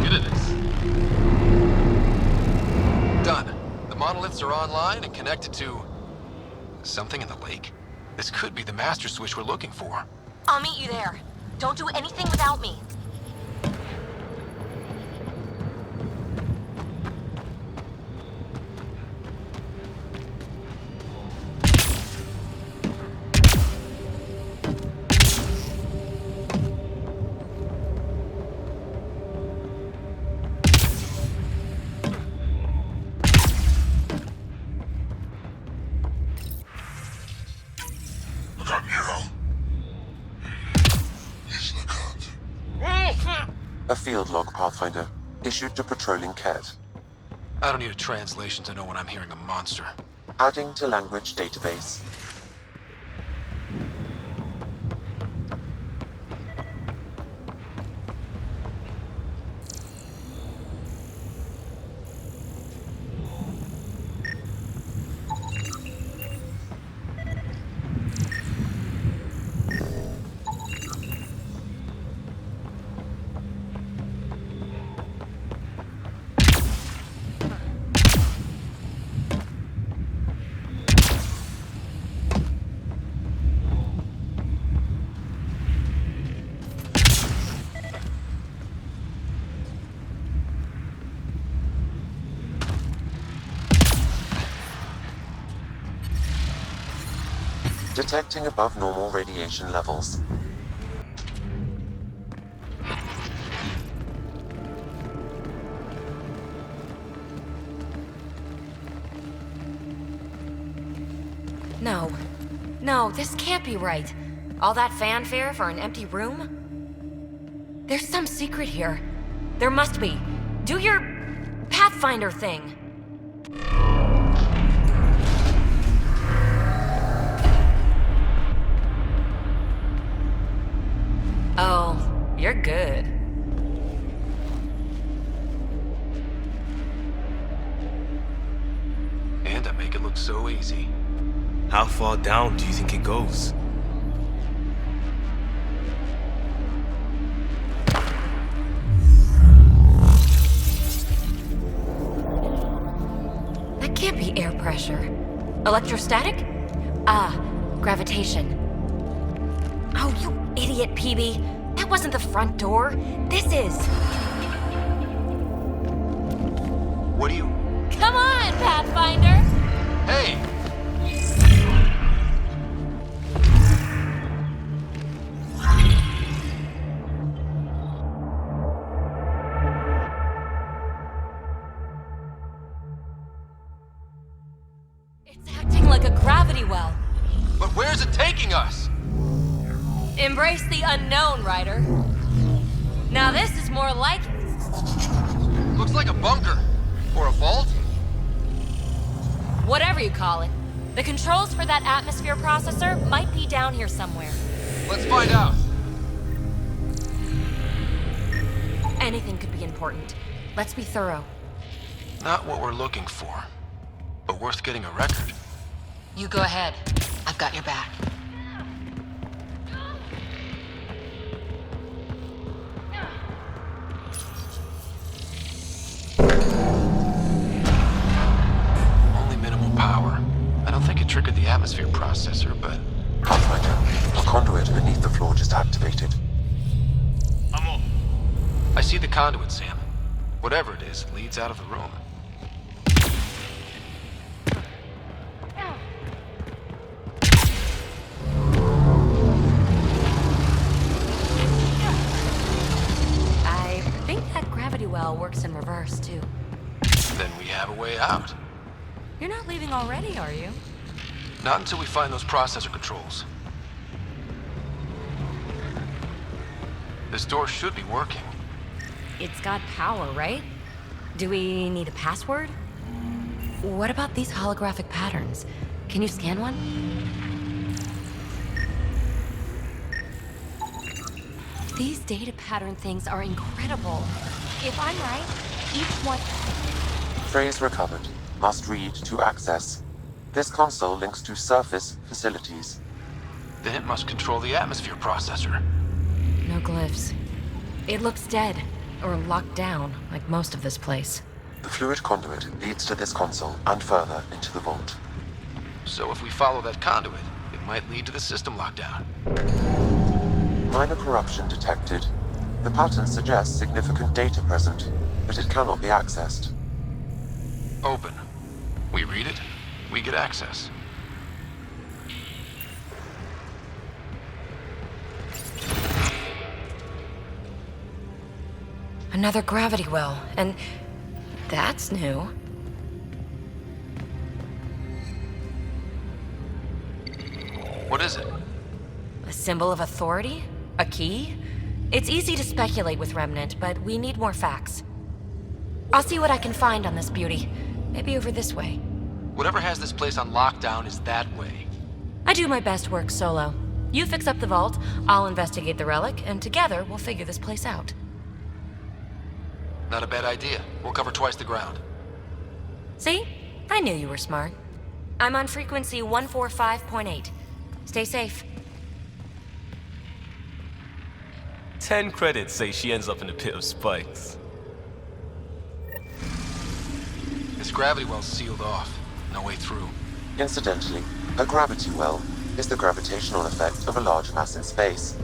Get at this. Done. The monoliths are online and connected to something in the lake. This could be the master switch we're looking for. I'll meet you there. Don't do anything without me. A field log, Pathfinder. Issued to patrolling Ket. I don't need a translation to know when I'm hearing a monster. Adding to language database. Detecting above normal radiation levels. No. No, this can't be right. All that fanfare for an empty room? There's some secret here. There must be. Do your Pathfinder thing. Oh, you're good. And I make it look so easy. How far down do you think it goes? That can't be air pressure. Electrostatic? Ah, gravitation. Oh, you idiot, PB. That wasn't the front door. This is. What do you... Come on, Pathfinder! Hey! It's acting like a gravity well. But where's it taking us? Embrace the unknown, Ryder. Now this is more like it. Looks like a bunker. Or a vault? Whatever you call it. The controls for that atmosphere processor might be down here somewhere. Let's find out. Anything could be important. Let's be thorough. Not what we're looking for, but worth getting a record. You go ahead. I've got your back. Only minimal power. I don't think it triggered the atmosphere processor, but... Pathfinder, a conduit beneath the floor just activated. I'm on. I see the conduit, Sam. Whatever it is, leads out of the room. I think that gravity well works in reverse, too. Then we have a way out. You're not leaving already, are you? Not until we find those processor controls. This door should be working. It's got power, right? Do we need a password? What about these holographic patterns? Can you scan one? These data pattern things are incredible. If I'm right, each one... Phrase recovered. Must read to access. This console links to surface facilities. Then it must control the atmosphere processor. No glyphs. It looks dead, or locked down, like most of this place. The fluid conduit leads to this console and further into the vault. So if we follow that conduit, it might lead to the system lockdown. Minor corruption detected. The pattern suggests significant data present, but it cannot be accessed. Open. We read it, we get access. Another gravity well, and that's new. What is it? A symbol of authority? A key? It's easy to speculate with Remnant, but we need more facts. I'll see what I can find on this beauty. Maybe over this way. Whatever has this place on lockdown is that way. I do my best work solo. You fix up the vault, I'll investigate the relic, and together we'll figure this place out. Not a bad idea. We'll cover twice the ground. See? I knew you were smart. I'm on frequency 145.8. Stay safe. 10 credits say she ends up in a pit of spikes. This gravity well's sealed off. No way through. Incidentally, a gravity well is the gravitational effect of a large mass in space.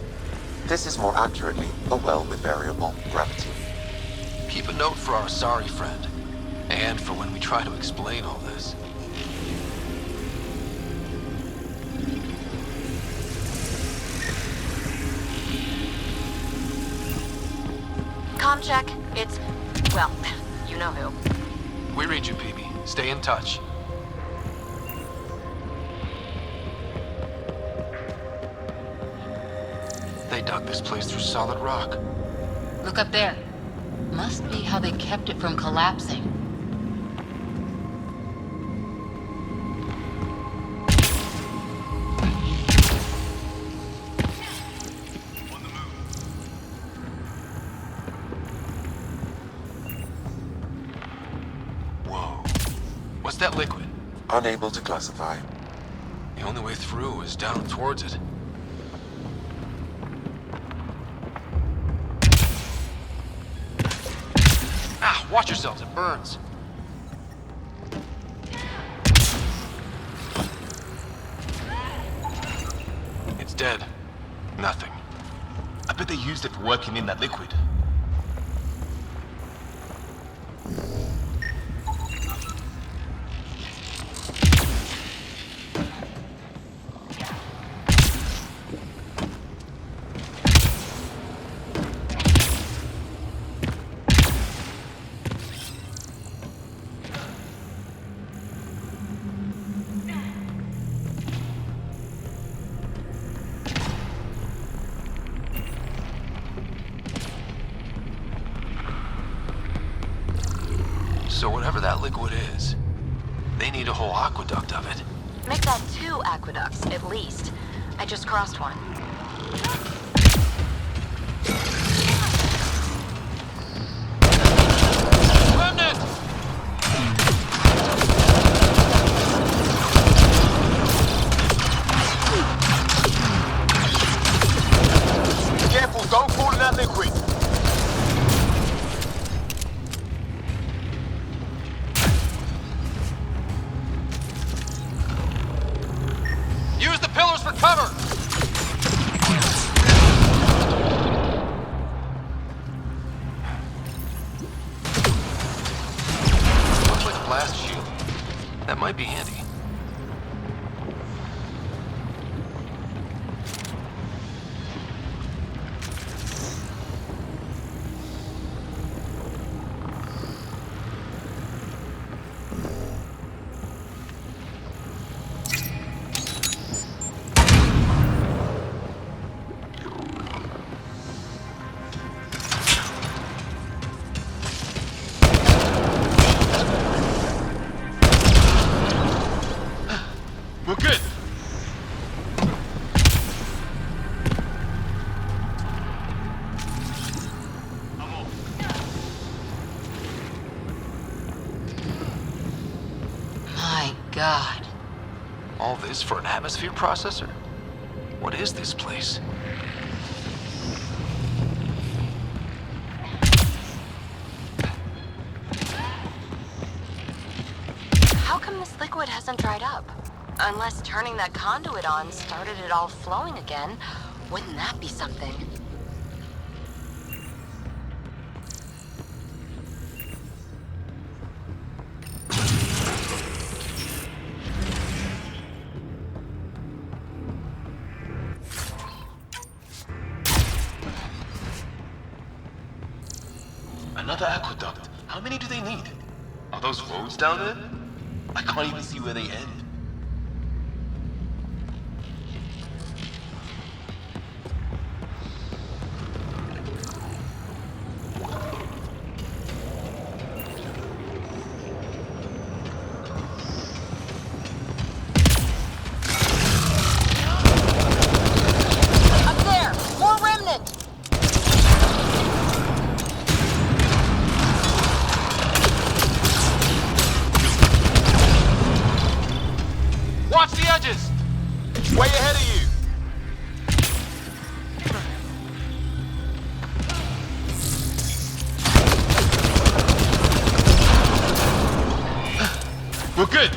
This is more accurately a well with variable gravity. Keep a note for our sorry friend. And for when we try to explain all this. comm check. It's, well, you know who. We read you, Peavy. Stay in touch. They dug this place through solid rock. Look up there. Must be how they kept it from collapsing. Whoa. What's that liquid? Unable to classify. The only way through is down towards it. Ah, watch yourselves, it burns. It's dead. Nothing. I bet they used it for working in that liquid. So whatever that liquid is, they need a whole aqueduct of it. Make that 2 aqueducts, at least. I just crossed one. Remnant! Careful, don't fall in that liquid. Use the pillars for cover! Looks like a blast shield. That might be handy. We're good. My God. All this for an atmosphere processor? What is this place? How come this liquid hasn't dried up? Unless turning that conduit on started it all flowing again. Wouldn't that be something? Another aqueduct. How many do they need? Are those roads down there? I can't even see where they end. Up there! More remnant! Watch the edges! Way ahead of you. We're good.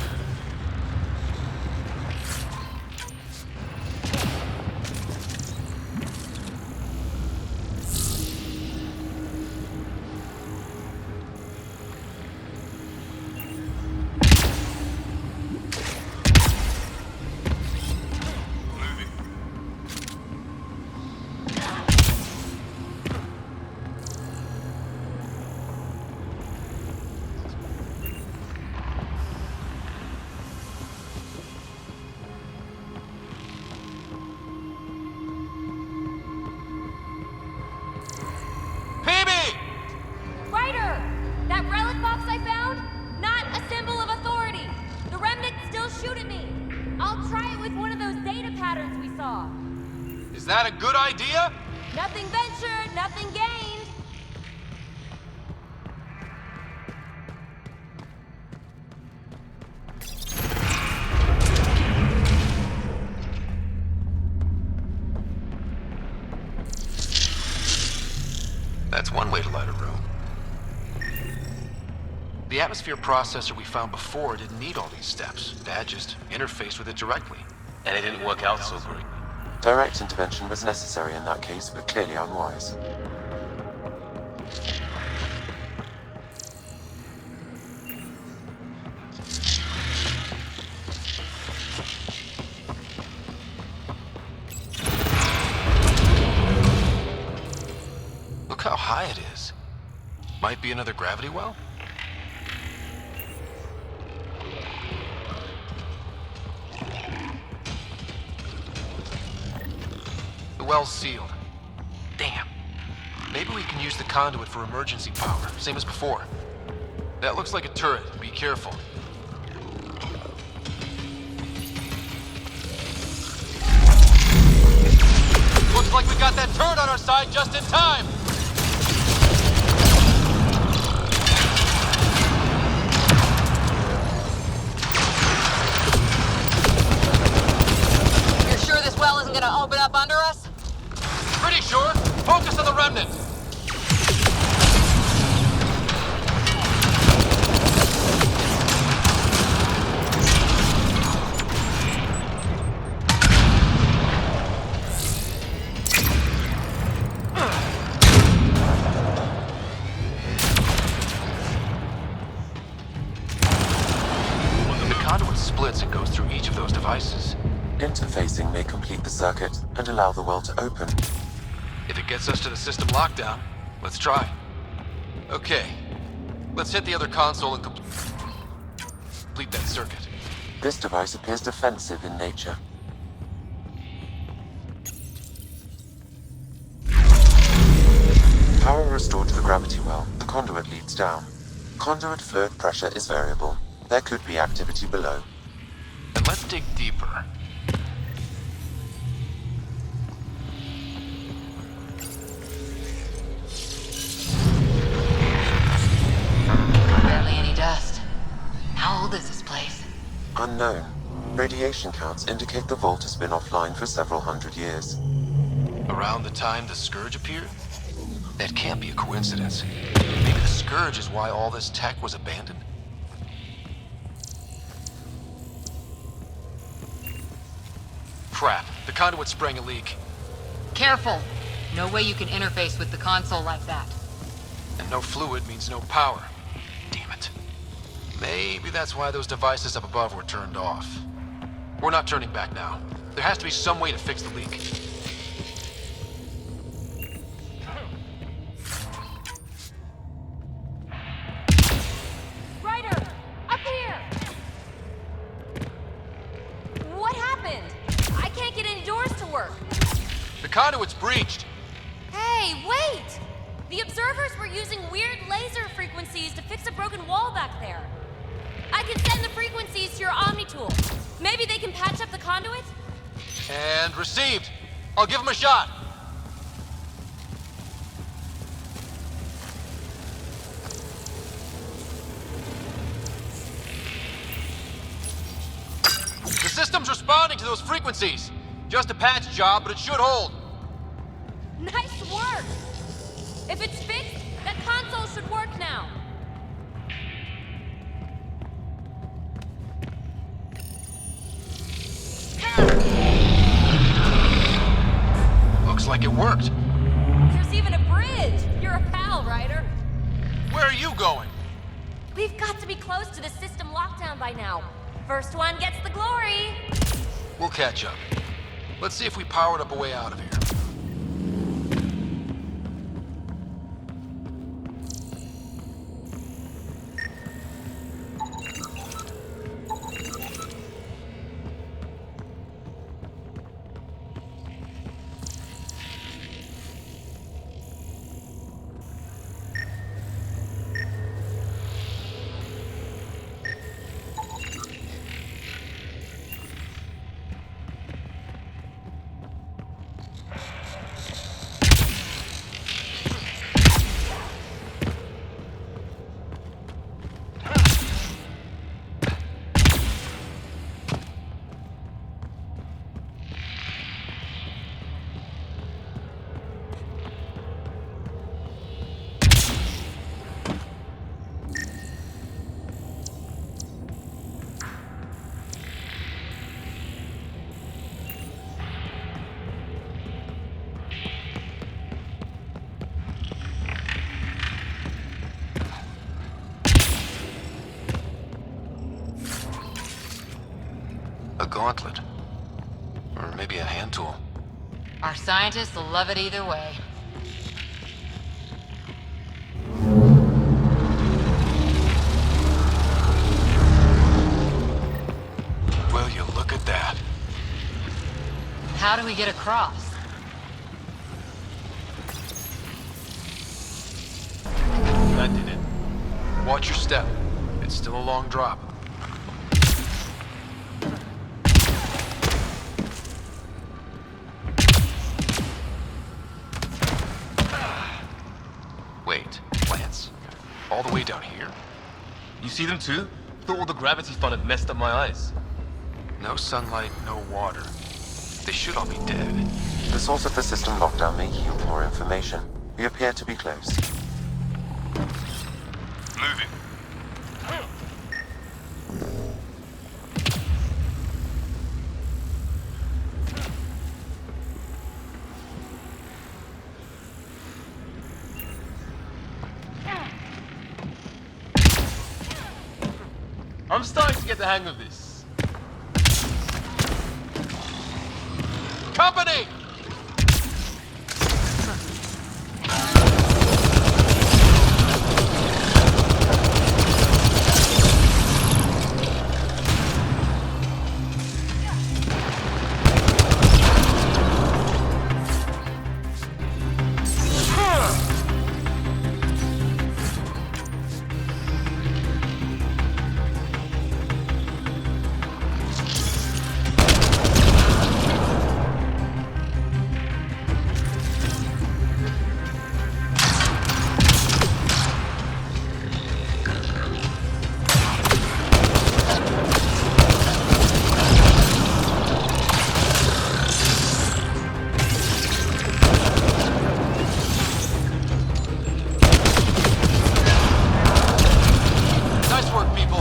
Is that a good idea? Nothing ventured, nothing gained. That's one way to light a room. The atmosphere processor we found before didn't need all these steps. Dad just interfaced with it directly. And it didn't work out so great. Direct intervention was necessary in that case, but clearly unwise. Look how high it is. Might be another gravity well? The well's sealed. Damn. Maybe we can use the conduit for emergency power, same as before. That looks like a turret. Be careful. Looks like we got that turret on our side just in time! You're sure this well isn't gonna open up under us? Pretty sure. Focus on the remnant. The conduit splits and goes through each of those devices. Interfacing may complete the circuit and allow the well to open. If it gets us to the system lockdown, let's try. Okay, let's hit the other console and complete that circuit. This device appears defensive in nature. Power restored to the gravity well, the conduit leads down. Conduit fluid pressure is variable. There could be activity below. Then let's dig deeper. Barely any dust. How old is this place? Unknown. Radiation counts indicate the vault has been offline for several hundred years. Around the time the Scourge appeared? That can't be a coincidence. Maybe the Scourge is why all this tech was abandoned? Crap, the conduit sprang a leak. Careful. No way you can interface with the console like that. And no fluid means no power. Damn it. Maybe that's why those devices up above were turned off. We're not turning back now. There has to be some way to fix the leak. Ryder, up here! What happened? I can't get any doors to work. The conduit's breached. Hey, wait! The observers were using weird laser frequencies to fix a broken wall back there. I can send the frequencies to your Omni tool. Maybe they can patch up the conduit? And received. I'll give him a shot. The system's responding to those frequencies. Just a patch job, but it should hold. Nice work! If it's fixed, that console should work now. Looks like it worked. There's even a bridge! You're a pal, Ryder. Where are you going? We've got to be close to the system lockdown by now. First one gets the glory! We'll catch up. Let's see if we powered up a way out of here. A gauntlet. Or maybe a hand tool. Our scientists will love it either way. Will you look at that? How do we get across? That did it. Watch your step. It's still a long drop. Wait, plants? All the way down here? You see them too? Thought all the gravity fun had messed up my eyes. No sunlight, no water. They should all be dead. The source of the system lockdown may yield more information. We appear to be close. Moving. I'm starting to get the hang of this. Company! Nice work, people.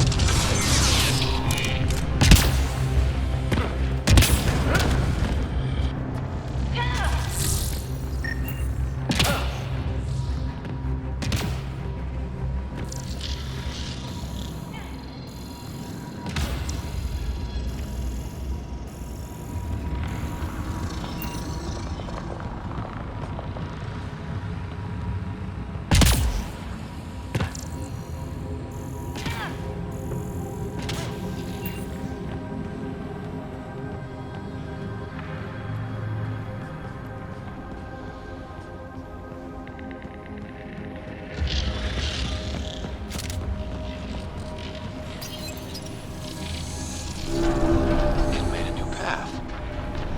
It made a new path.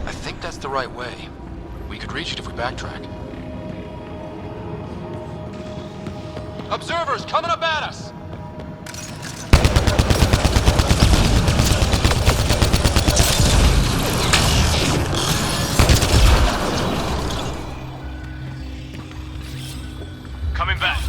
I think that's the right way. We could reach it if we backtrack. Observers coming up at us! Coming back.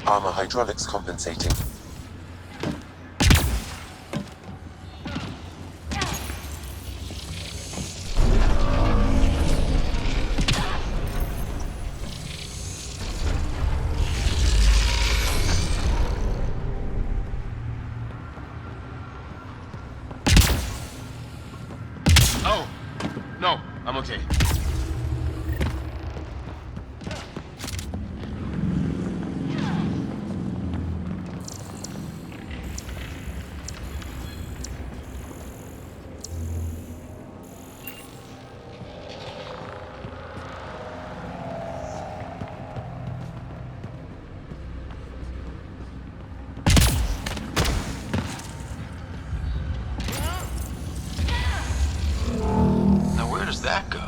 Armor hydraulics compensating. Oh, no, I'm okay. Now where does that go?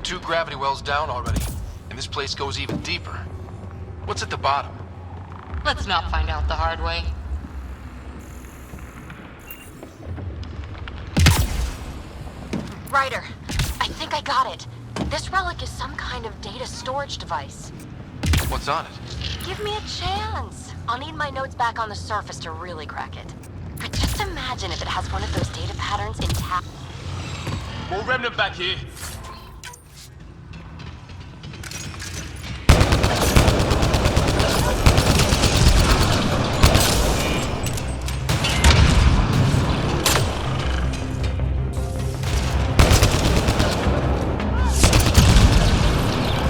2 gravity wells down already, and this place goes even deeper. What's at the bottom? Let's not find out the hard way. Ryder, I think I got it. This relic is some kind of data storage device. What's on it? Give me a chance. I'll need my notes back on the surface to really crack it. But just imagine if it has one of those data patterns intact. More remnant back here.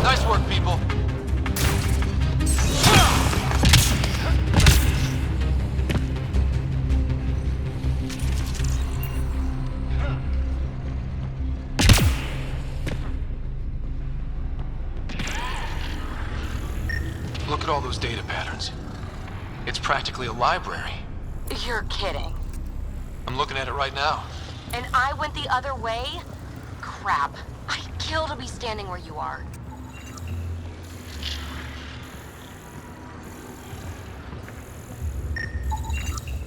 Nice work, people. Look at all those data patterns. It's practically a library. You're kidding. I'm looking at it right now. And I went the other way? Crap. I'd kill to be standing where you are.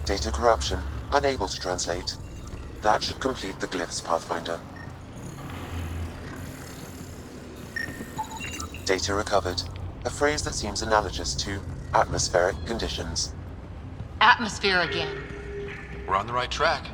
Data corruption. Unable to translate. That should complete the glyphs, Pathfinder. Data recovered. A phrase that seems analogous to atmospheric conditions. Atmosphere again. We're on the right track.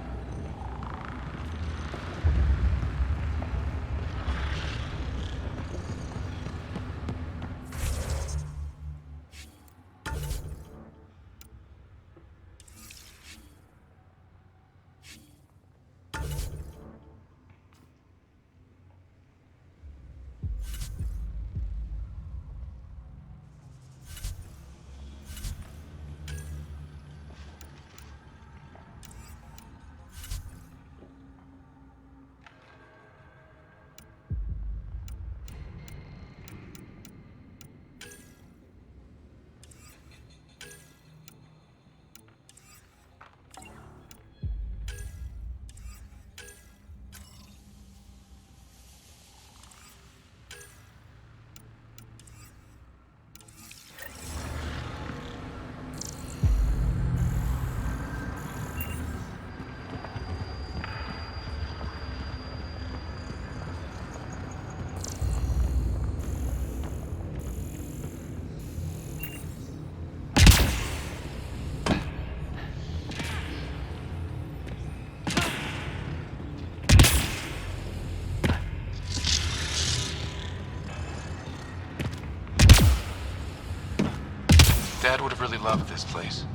Dad would have really loved this place.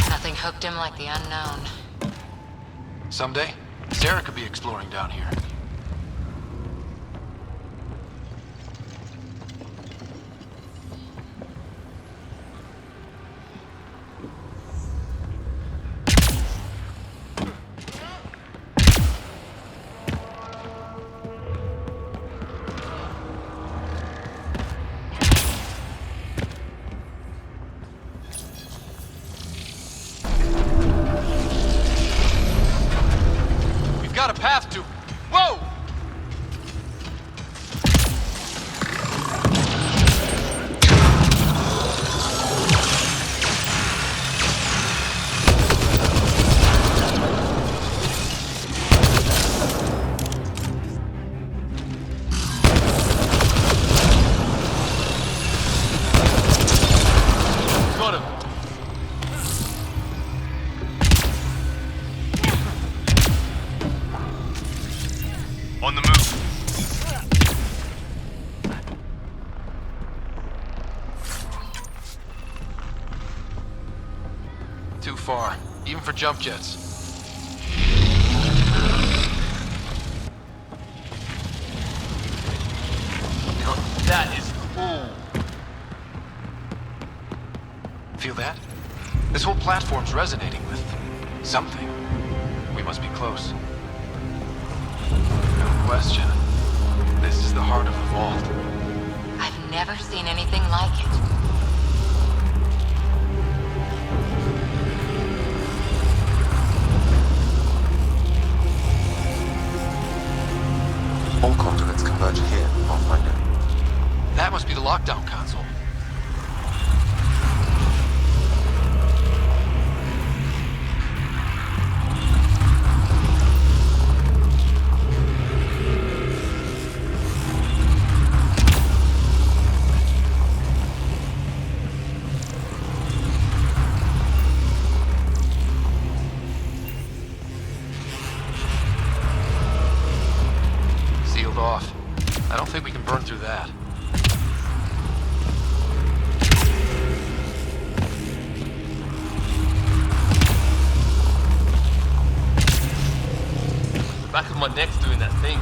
Nothing hooked him like the unknown. Someday, Sarah could be exploring down here. Got a path to... Whoa! Got him. On the move. Too far, even for jump jets. That is cool. Feel that? This whole platform's resonating with something. We must be close. No question. This is the heart of the vault. I've never seen anything like it. All conduits converge here must be the lockdown console. Sealed off. I don't think we can burn through that. The back of my neck's doing that thing.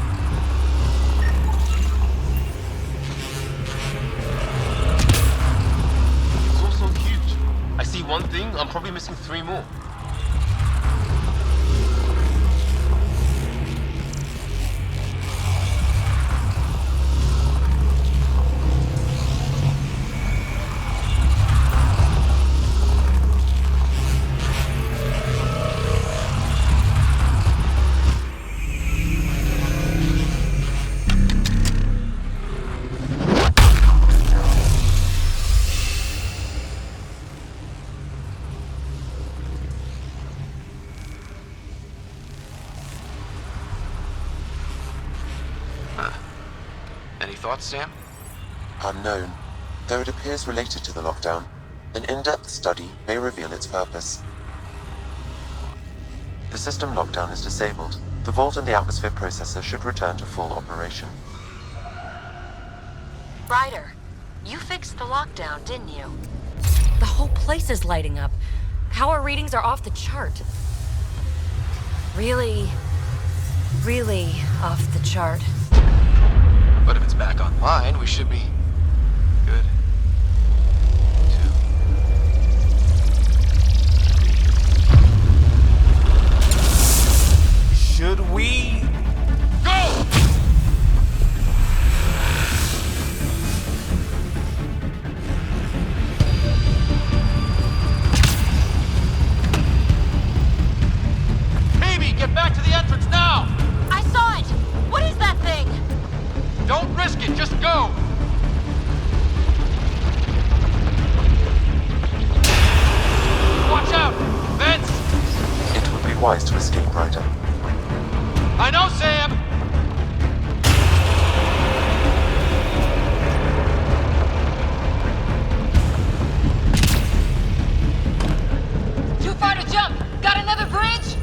It's all so huge. I see one thing, I'm probably missing 3 more. Any thoughts, Sam? Unknown. Though it appears related to the lockdown, an in-depth study may reveal its purpose. The system lockdown is disabled. The vault and the atmosphere processor should return to full operation. Ryder, you fixed the lockdown, didn't you? The whole place is lighting up. Power readings are off the chart. Really off the chart. But if it's back online, we should be good. Should we go? Baby, get back to the entrance now! I saw it! What is that thing? Don't risk it, just go! Watch out! Vents! It would be wise to escape, Ryder. I know, Sam! Too far to jump! Got another bridge?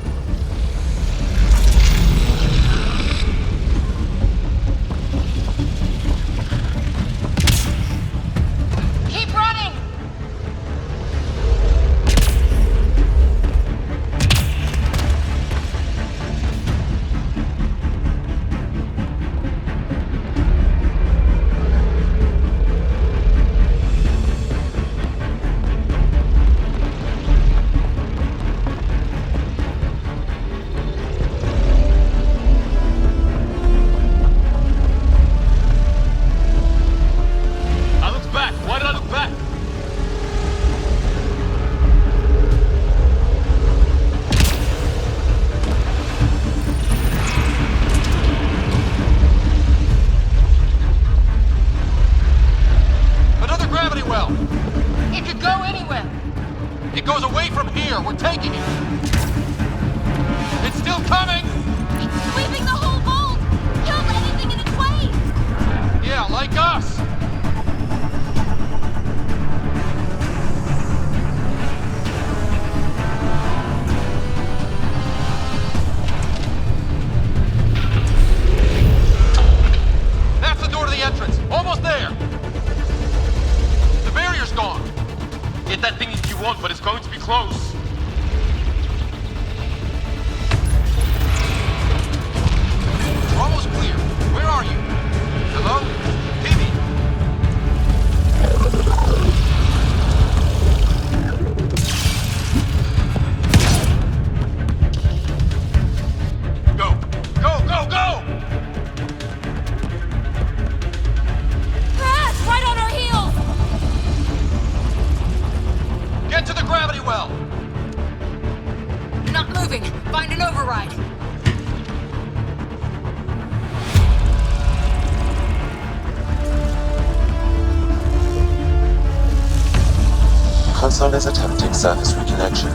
Keep running! I looked back. Why did I look back? Another gravity well! It could go anywhere! It goes away from here! We're taking it! It's still coming! It's sweeping the whole vault! Kills anything in its way! Yeah, like us! That's the door to the entrance! Almost there! The barrier's gone! Get that thing if you want, but it's going to be close. We're almost clear. Where are you? Hello? Phoebe? Go! Go, go, go! Ah, it's right on our heels! Get to the gravity well! Not moving. Find an override. console is attempting surface reconnection.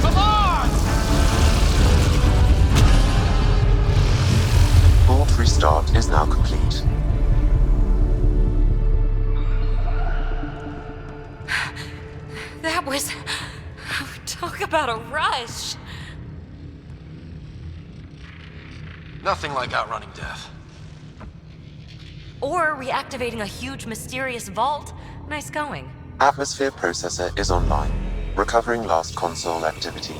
Come on! Board restart is now complete. That was... Talk about a rush. Nothing like outrunning death. Or reactivating a huge mysterious vault. Nice going. Atmosphere processor is online, recovering last console activity.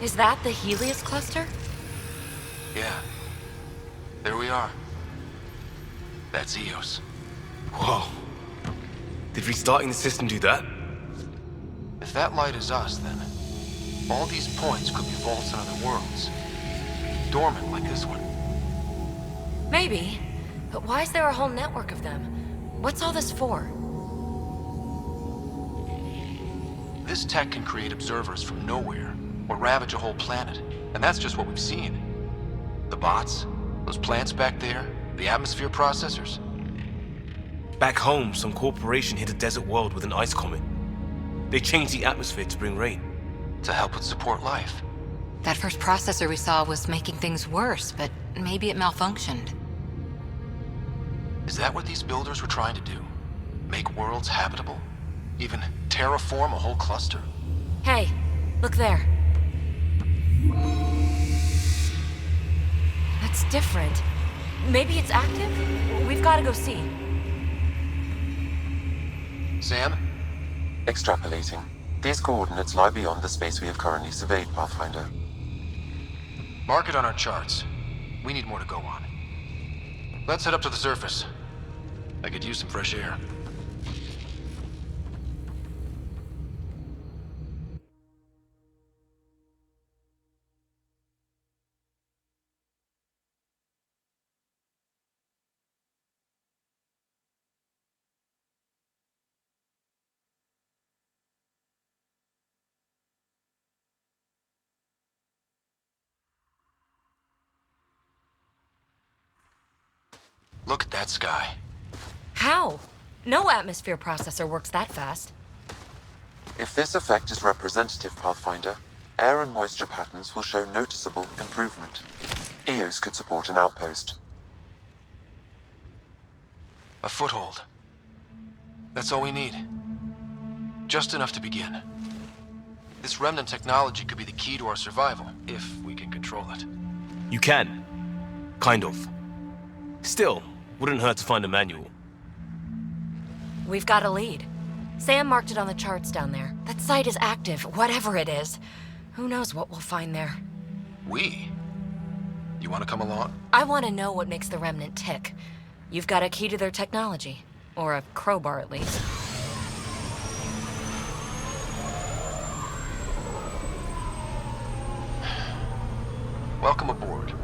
Is that the Helios cluster? Yeah. There we are. That's EOS. Whoa. Did restarting the system do that? If that light is us, then all these points could be vaults in other worlds. Dormant like this one. Maybe. But why is there a whole network of them? What's all this for? This tech can create observers from nowhere, or ravage a whole planet. And that's just what we've seen. The bots, those plants back there, the atmosphere processors. Back home, some corporation hit a desert world with an ice comet. They changed the atmosphere to bring rain. To help it support life. That first processor we saw was making things worse, but maybe it malfunctioned. Is that what these builders were trying to do? Make worlds habitable? Even terraform a whole cluster? Hey, look there. That's different. Maybe it's active? We've got to go see. Sam? Extrapolating. These coordinates lie beyond the space we have currently surveyed, Pathfinder. Mark it on our charts. We need more to go on. Let's head up to the surface. I could use some fresh air. Look at that sky. How? No atmosphere processor works that fast. If this effect is representative, Pathfinder, air and moisture patterns will show noticeable improvement. EOS could support an outpost. A foothold. That's all we need. Just enough to begin. This remnant technology could be the key to our survival, if we can control it. You can. Kind of. Still, wouldn't hurt to find a manual. We've got a lead. Sam marked it on the charts down there. That site is active, whatever it is. Who knows what we'll find there. We? You want to come along? I want to know what makes the Remnant tick. You've got a key to their technology. Or a crowbar, at least. Welcome aboard.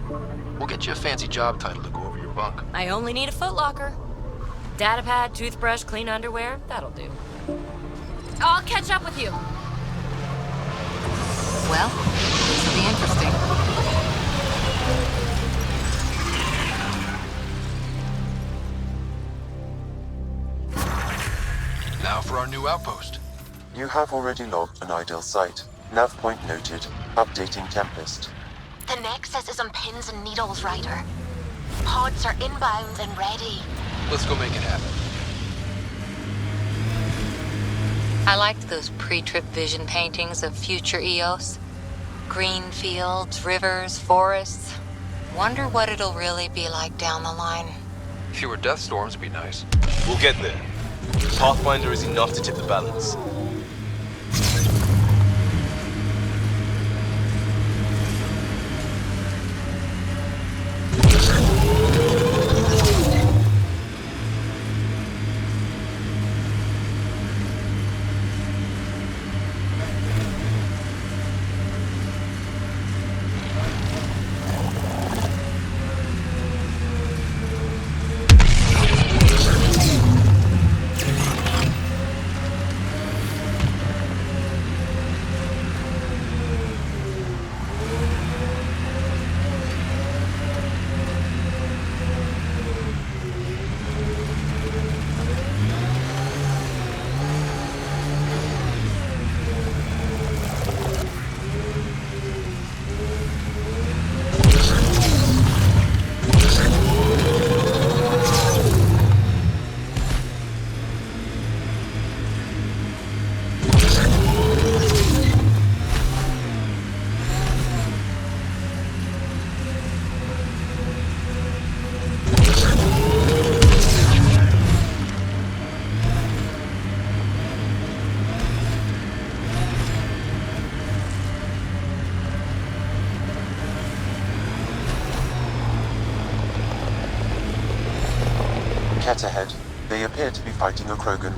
We'll get you a fancy job title to go over your bunk. I only need a footlocker. Datapad, toothbrush, clean underwear, that'll do. I'll catch up with you. Well, this will be interesting. Now for our new outpost. You have already logged an ideal site. Nav point noted. Updating Tempest. The Nexus is on pins and needles, Ryder. Pods are inbound and ready. Let's go make it happen. I liked those pre-trip vision paintings of future EOS. Green fields, rivers, forests. Wonder what it'll really be like down the line. Fewer death storms would be nice. We'll get there. Pathfinder is enough to tip the balance. Ket ahead. They appear to be fighting a Krogan.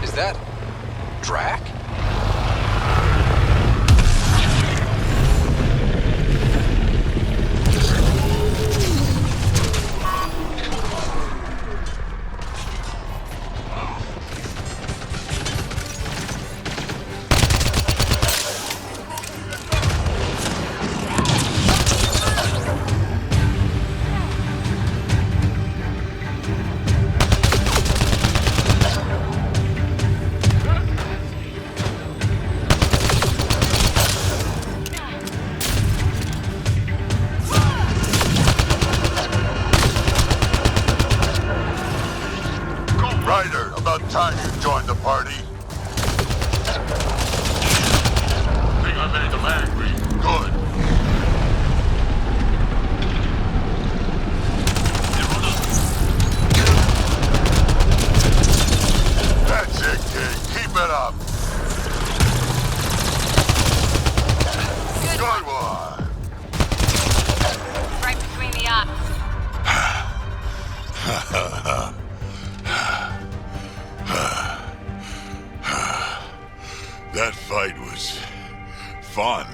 Is that... Drac? Ryder, about time you joined the party. Think I made them angry. Good. That's it, kid. Keep it up. Good one. Right between the eyes. That fight was fun.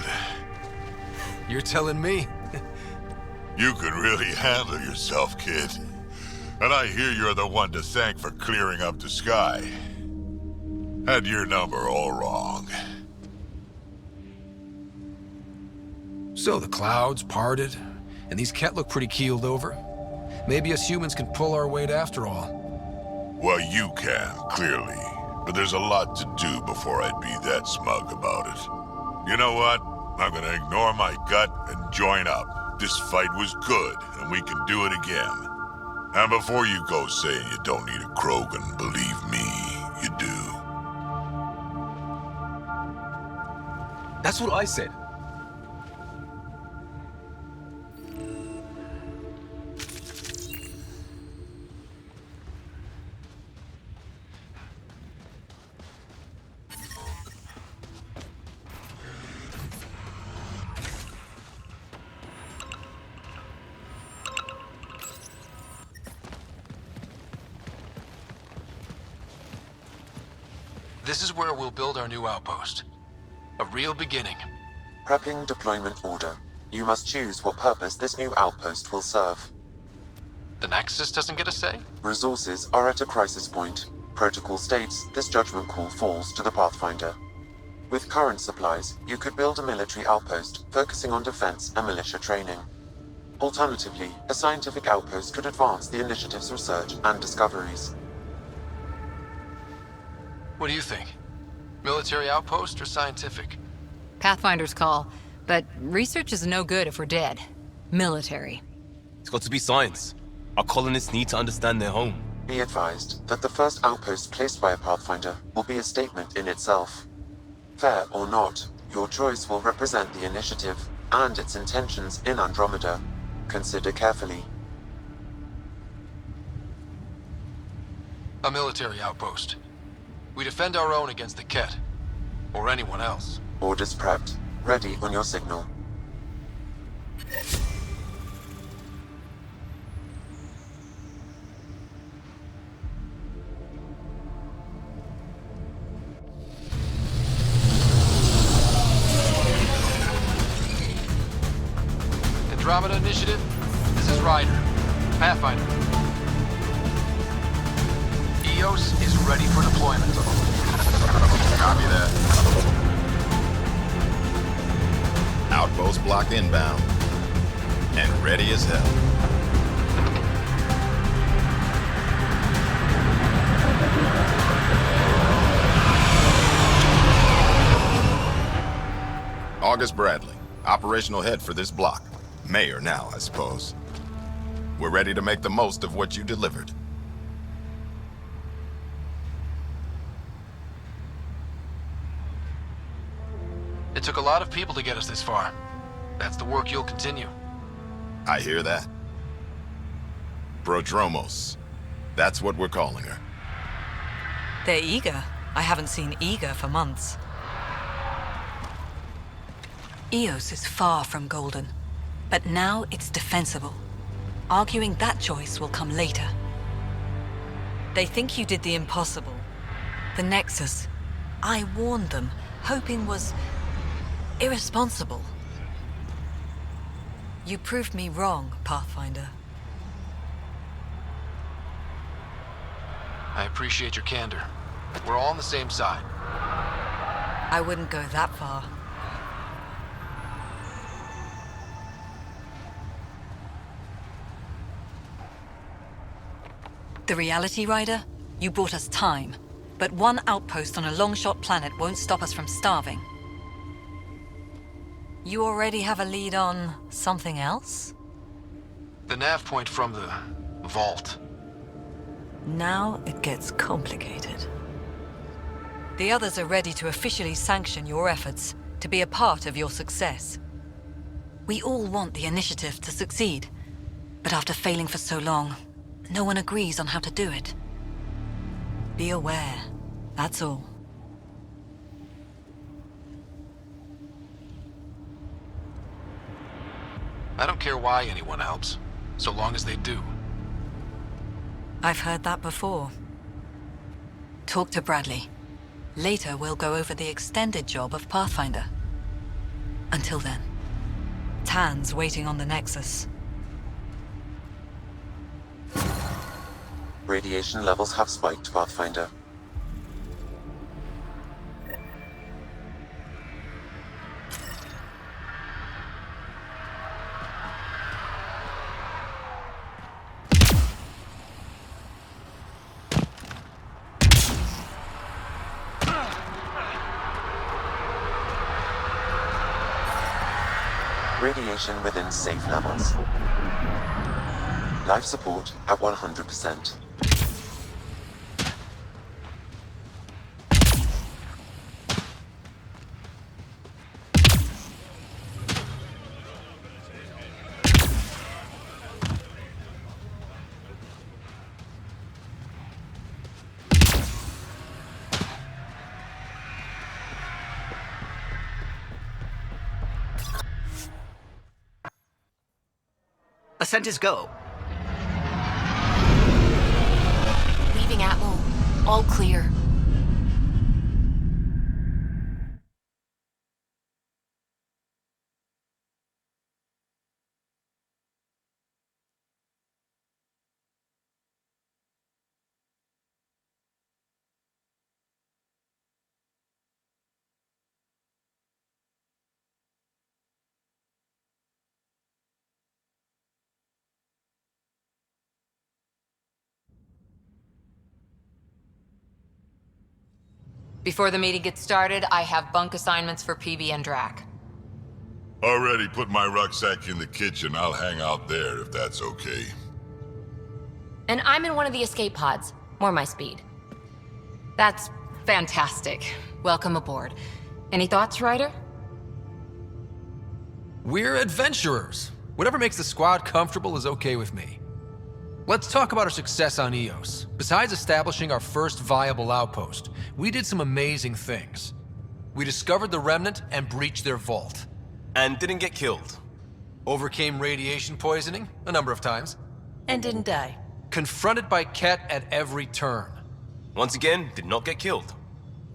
You're telling me? You could really handle yourself, kid. And I hear you're the one to thank for clearing up the sky. Had your number all wrong. So the clouds parted, and these Ket look pretty keeled over. Maybe us humans can pull our weight after all. Well, you can, clearly. But there's a lot to do before I'd be that smug about it. You know what? I'm gonna ignore my gut and join up. This fight was good, and we can do it again. And before you go saying you don't need a Krogan, believe me, you do. That's what I said. This is where we'll build our new outpost. A real beginning. Prepping deployment order. You must choose what purpose this new outpost will serve. The Nexus doesn't get a say? Resources are at a crisis point. Protocol states this judgment call falls to the Pathfinder. With current supplies, you could build a military outpost focusing on defense and militia training. Alternatively, a scientific outpost could advance the initiative's research and discoveries. What do you think? Military outpost or scientific? Pathfinder's call, but research is no good if we're dead. Military. It's got to be science. Our colonists need to understand their home. Be advised that the first outpost placed by a Pathfinder will be a statement in itself. Fair or not, your choice will represent the initiative and its intentions in Andromeda. Consider carefully. A military outpost. We defend our own against the Ket. Or anyone else. Orders prepped. Ready on your signal. Andromeda Initiative, this is Ryder. Pathfinder. EOS is ready for deployment. Copy that. Outpost block inbound. And ready as hell. August Bradley, operational head for this block. Mayor now, I suppose. We're ready to make the most of what you delivered. It took a lot of people to get us this far. That's the work you'll continue. I hear that. Prodromos. That's what we're calling her. They're eager. I haven't seen eager for months. Eos is far from golden, but now it's defensible. Arguing that choice will come later. They think you did the impossible. The Nexus. I warned them, hoping was irresponsible. You proved me wrong, Pathfinder. I appreciate your candor. We're all on the same side. I wouldn't go that far. The Reality Rider? You bought us time. But one outpost on a long-shot planet won't stop us from starving. You already have a lead on something else? The nav point from the vault. Now it gets complicated. The others are ready to officially sanction your efforts, to be a part of your success. We all want the initiative to succeed, but after failing for so long, no one agrees on how to do it. Be aware, that's all. I don't care why anyone helps, so long as they do. I've heard that before. Talk to Bradley. Later, we'll go over the extended job of Pathfinder. Until then, Tan's waiting on the Nexus. Radiation levels have spiked, Pathfinder. Radiation within safe levels. Life support at 100%. Ascent is go. Leaving Atmo. All clear. Before the meeting gets started, I have bunk assignments for PB and Drac. Already put my rucksack in the kitchen. I'll hang out there if that's okay. And I'm in one of the escape pods. More my speed. That's fantastic. Welcome aboard. Any thoughts, Ryder? We're adventurers. Whatever makes the squad comfortable is okay with me. Let's talk about our success on Eos. Besides establishing our first viable outpost, we did some amazing things. We discovered the Remnant and breached their vault. And didn't get killed. Overcame radiation poisoning a number of times. And didn't die. Confronted by Ket at every turn. Once again, did not get killed.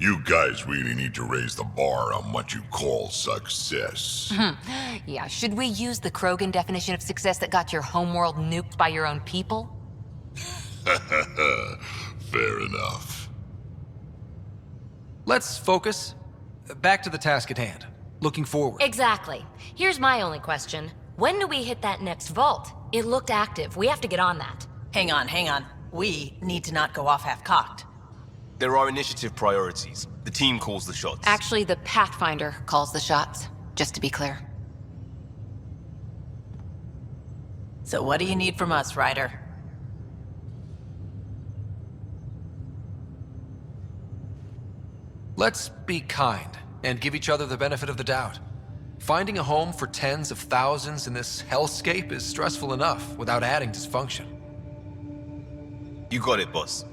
You guys really need to raise the bar on what you call success. Yeah, should we use the Krogan definition of success that got your homeworld nuked by your own people? Fair enough. Let's focus. Back to the task at hand. Looking forward. Exactly. Here's my only question. When do we hit that next vault? It looked active. We have to get on that. Hang on. We need to not go off half-cocked. There are initiative priorities. The team calls the shots. Actually, the Pathfinder calls the shots, just to be clear. So what do you need from us, Ryder? Let's be kind and give each other the benefit of the doubt. Finding a home for tens of thousands in this hellscape is stressful enough without adding dysfunction. You got it, boss.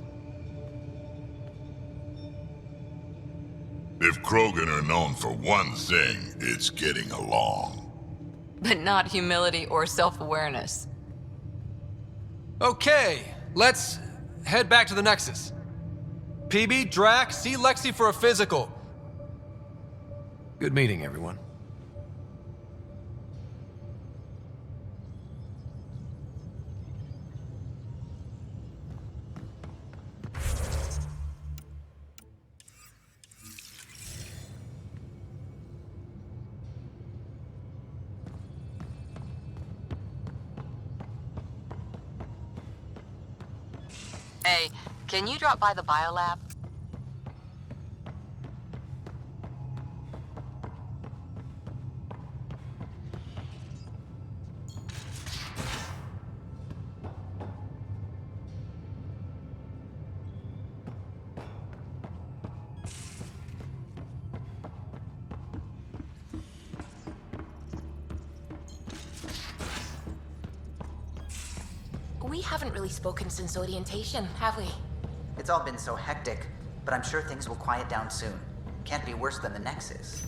If Krogan are known for one thing, it's getting along. But not humility or self-awareness. Okay, let's head back to the Nexus. PB, Drac, see Lexi for a physical. Good meeting, everyone. Hey, can you drop by the biolab? We haven't really spoken since orientation, have we? It's all been so hectic, but I'm sure things will quiet down soon. Can't be worse than the Nexus.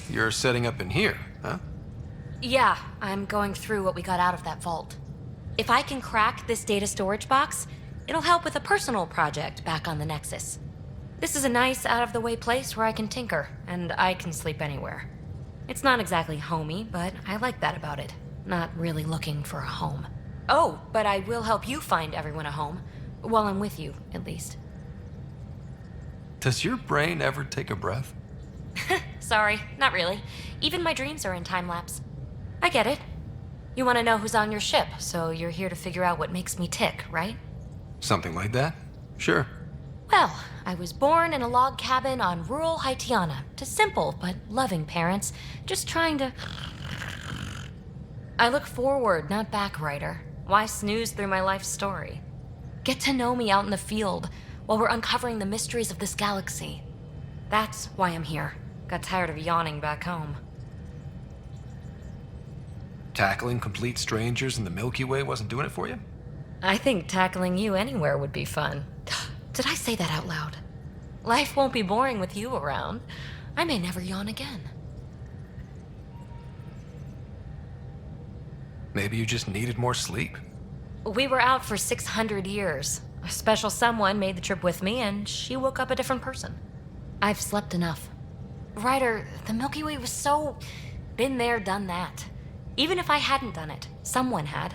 You're setting up in here, huh? Yeah, I'm going through what we got out of that vault. If I can crack this data storage box, it'll help with a personal project back on the Nexus. This is a nice, out-of-the-way place where I can tinker, and I can sleep anywhere. It's not exactly homey, but I like that about it. Not really looking for a home. Oh, but I will help you find everyone a home. While I'm with you, at least. Does your brain ever take a breath? Sorry, not really. Even my dreams are in time-lapse. I get it. You want to know who's on your ship, so you're here to figure out what makes me tick, right? Something like that? Sure. Well, I was born in a log cabin on rural Haitiana to simple but loving parents, just trying to... I look forward, not back, Ryder. Why snooze through my life story? Get to know me out in the field while we're uncovering the mysteries of this galaxy. That's why I'm here. Got tired of yawning back home. Tackling complete strangers in the Milky Way wasn't doing it for you? I think tackling you anywhere would be fun. Did I say that out loud? Life won't be boring with you around. I may never yawn again. Maybe you just needed more sleep. We were out for 600 years. A special someone made the trip with me, and she woke up a different person. I've slept enough. Ryder, the Milky Way was so... been there, done that. Even if I hadn't done it, someone had.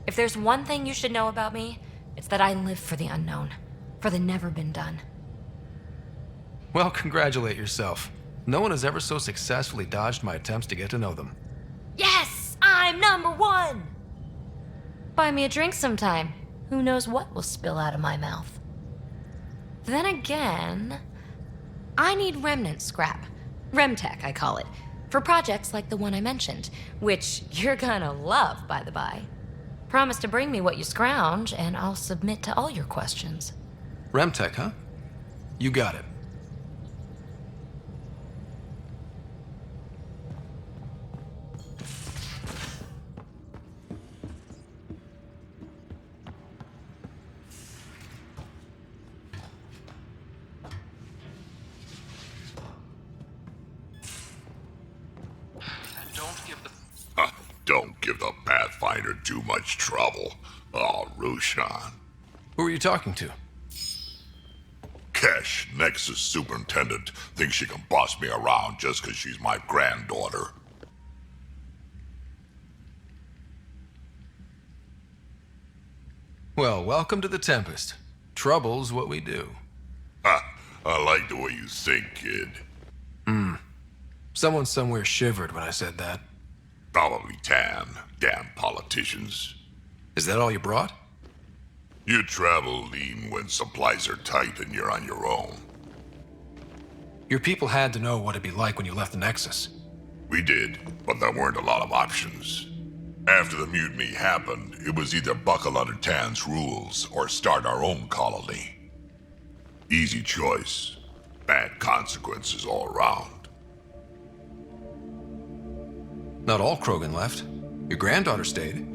If there's one thing you should know about me, it's that I live for the unknown. For the never been done. Well, congratulate yourself. No one has ever so successfully dodged my attempts to get to know them. Yes! I'm #1! Buy me a drink sometime. Who knows what will spill out of my mouth. Then again... I need remnant scrap. Remtech, I call it. For projects like the one I mentioned. Which you're gonna love, by the by. Promise to bring me what you scrounge, and I'll submit to all your questions. Remtech, huh? You got it. Don't give the Pathfinder too much trouble. Oh, Rushan. Who are you talking to? Kesh, Nexus superintendent, thinks she can boss me around just because she's my granddaughter. Well, welcome to the Tempest. Trouble's what we do. Ha! I like the way you think, kid. Someone somewhere shivered when I said that. Probably Tan. Damn politicians. Is that all you brought? You travel lean when supplies are tight and you're on your own. Your people had to know what it'd be like when you left the Nexus. We did, but there weren't a lot of options. After the mutiny happened, it was either buckle under Tan's rules or start our own colony. Easy choice. Bad consequences all around. Not all Krogan left. Your granddaughter stayed.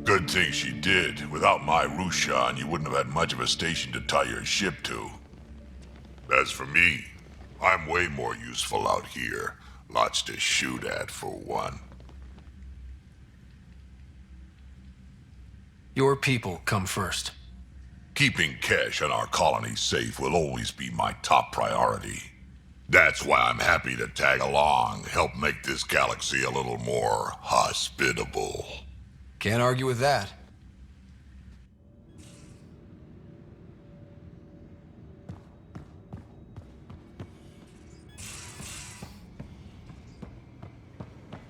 Good thing she did. Without my Rushan, you wouldn't have had much of a station to tie your ship to. As for me, I'm way more useful out here. Lots to shoot at, for one. Your people come first. Keeping Kesh and our colony safe will always be my top priority. That's why I'm happy to tag along, help make this galaxy a little more hospitable. Can't argue with that.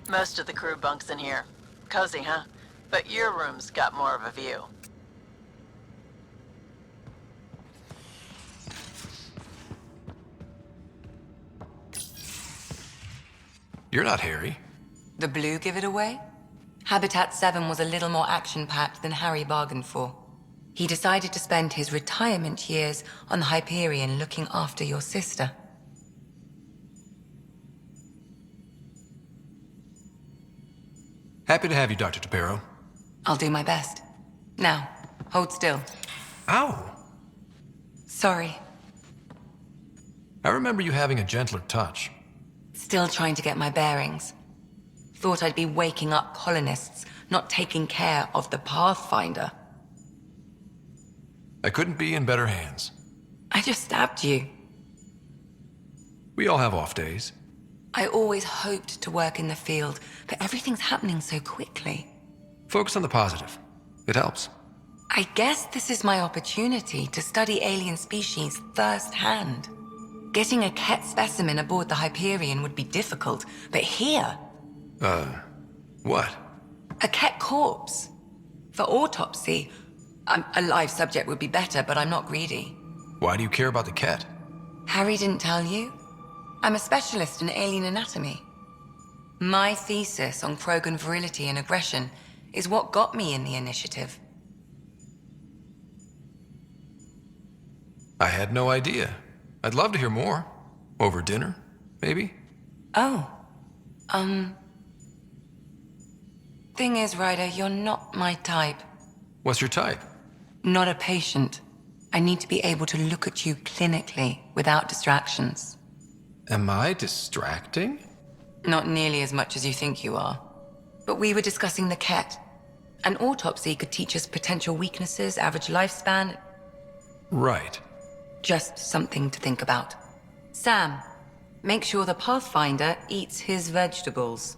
Most of the crew bunks in here. Cozy, huh? But your room's got more of a view. You're not Harry. The blue give it away? Habitat 7 was a little more action-packed than Harry bargained for. He decided to spend his retirement years on the Hyperion looking after your sister. Happy to have you, Dr. Tapero. I'll do my best. Now, hold still. Ow! Sorry. I remember you having a gentler touch. Still trying to get my bearings. Thought I'd be waking up colonists, not taking care of the Pathfinder. I couldn't be in better hands. I just stabbed you. We all have off days. I always hoped to work in the field, but everything's happening so quickly. Focus on the positive. It helps. I guess this is my opportunity to study alien species firsthand. Getting a Ket specimen aboard the Hyperion would be difficult, but here... What? A Ket corpse. For autopsy, a live subject would be better, but I'm not greedy. Why do you care about the Ket? Harry didn't tell you? I'm a specialist in alien anatomy. My thesis on Krogan virility and aggression is what got me in the initiative. I had no idea. I'd love to hear more. Over dinner, maybe? Oh. Thing is, Ryder, you're not my type. What's your type? Not a patient. I need to be able to look at you clinically without distractions. Am I distracting? Not nearly as much as you think you are. But we were discussing the Ket. An autopsy could teach us potential weaknesses, average lifespan. Right. Just something to think about. Sam, make sure the Pathfinder eats his vegetables.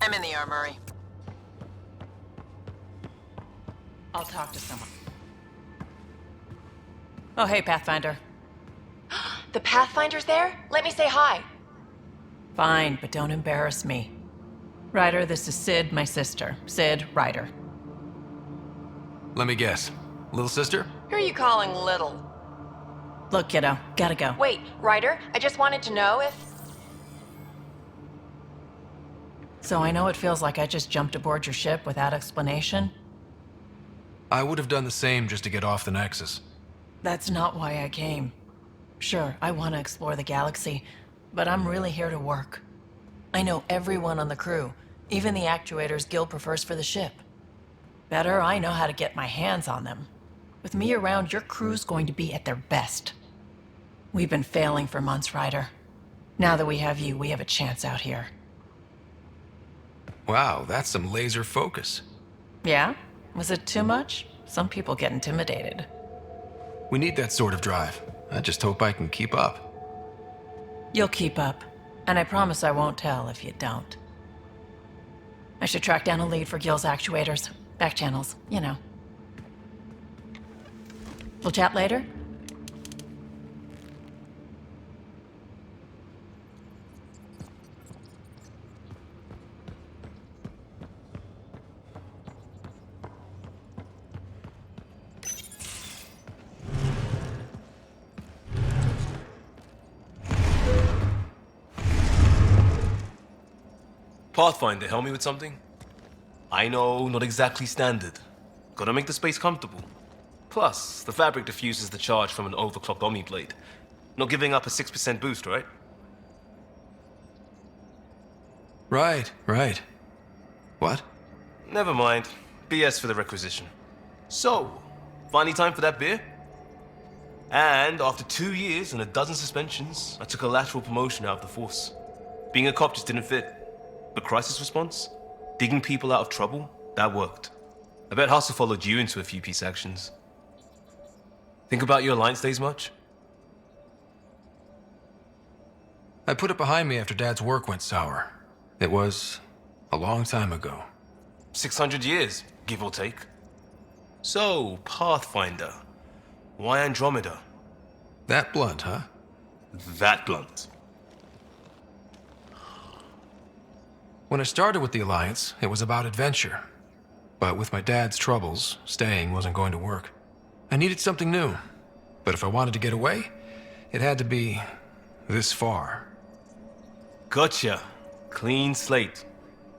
I'm in the armory. I'll talk to someone. Oh, hey, Pathfinder. The Pathfinder's there? Let me say hi. Fine, but don't embarrass me. Ryder, this is Sid, my sister. Sid, Ryder. Let me guess. Little sister? Who are you calling little? Look, kiddo, gotta go. Wait, Ryder, I just wanted to know if... So I know it feels like I just jumped aboard your ship without explanation. I would have done the same just to get off the Nexus. That's not why I came. Sure, I want to explore the galaxy, but I'm really here to work. I know everyone on the crew, even the actuators Gil prefers for the ship. Better, I know how to get my hands on them. With me around, your crew's going to be at their best. We've been failing for months, Ryder. Now that we have you, we have a chance out here. Wow, that's some laser focus. Yeah? Was it too much? Some people get intimidated. We need that sort of drive. I just hope I can keep up. You'll keep up, and I promise I won't tell if you don't. I should track down a lead for Gil's actuators. Back channels, you know. We'll chat later? Pathfinder, help me with something? I know, not exactly standard. Gotta make the space comfortable. Plus, the fabric diffuses the charge from an overclocked Omniblade. Not giving up a 6% boost, right? Right. What? Never mind. BS for the requisition. So, finally time for that beer? And after 2 years and a dozen suspensions, I took a lateral promotion out of the force. Being a cop just didn't fit. But crisis response? Digging people out of trouble? That worked. I bet Hustle followed you into a few peace actions. Think about your Alliance days much? I put it behind me after Dad's work went sour. It was a long time ago. 600 years, give or take. So, Pathfinder. Why Andromeda? That blunt, huh? That blunt. When I started with the Alliance, it was about adventure. But with my dad's troubles, staying wasn't going to work. I needed something new. But if I wanted to get away, it had to be this far. Gotcha. Clean slate.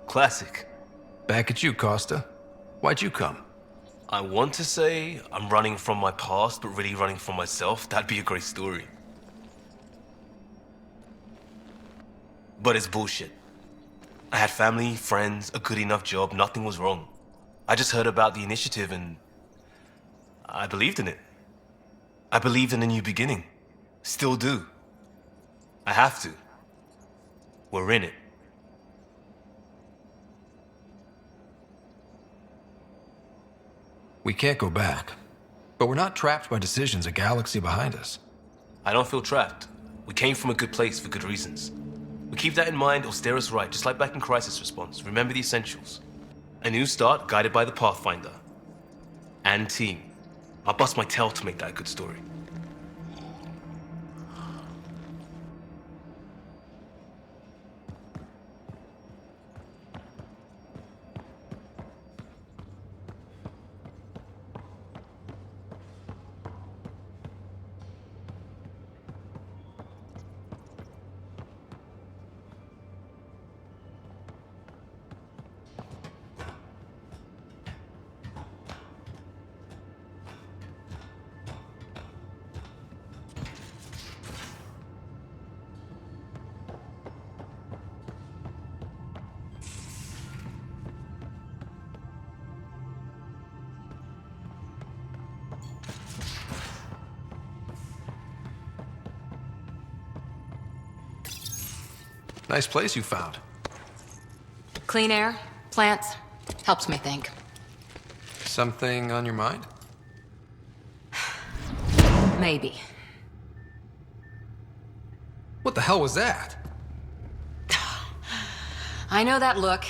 Classic. Back at you, Costa. Why'd you come? I want to say I'm running from my past, but really running from myself. That'd be a great story. But it's bullshit. I had family, friends, a good enough job, nothing was wrong. I just heard about the initiative and I believed in it. I believed in a new beginning. Still do. I have to. We're in it. We can't go back. But we're not trapped by decisions a galaxy behind us. I don't feel trapped. We came from a good place for good reasons. We keep that in mind, it'll steer us right, just like back in Crisis Response. Remember the essentials. A new start guided by the Pathfinder. And team. I'll bust my tail to make that a good story. Nice place you found. Clean air, plants, helps me think. Something on your mind? Maybe. What the hell was that? I know that look.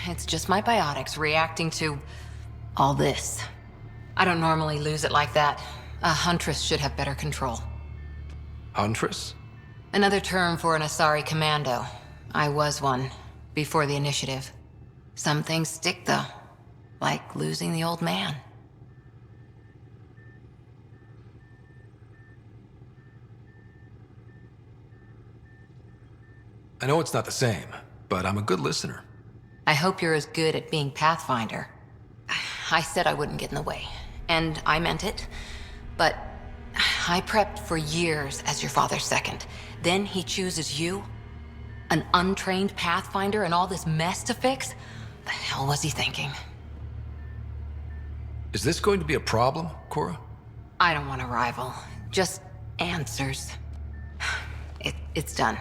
It's just my biotics reacting to all this. I don't normally lose it like that. A huntress should have better control. Huntress? Another term for an Asari commando. I was one, before the initiative. Some things stick, though. Like losing the old man. I know it's not the same, but I'm a good listener. I hope you're as good at being Pathfinder. I said I wouldn't get in the way, and I meant it. But I prepped for years as your father's second. Then he chooses you? An untrained Pathfinder and all this mess to fix? The hell was he thinking? Is this going to be a problem, Cora? I don't want a rival. Just answers. It's done.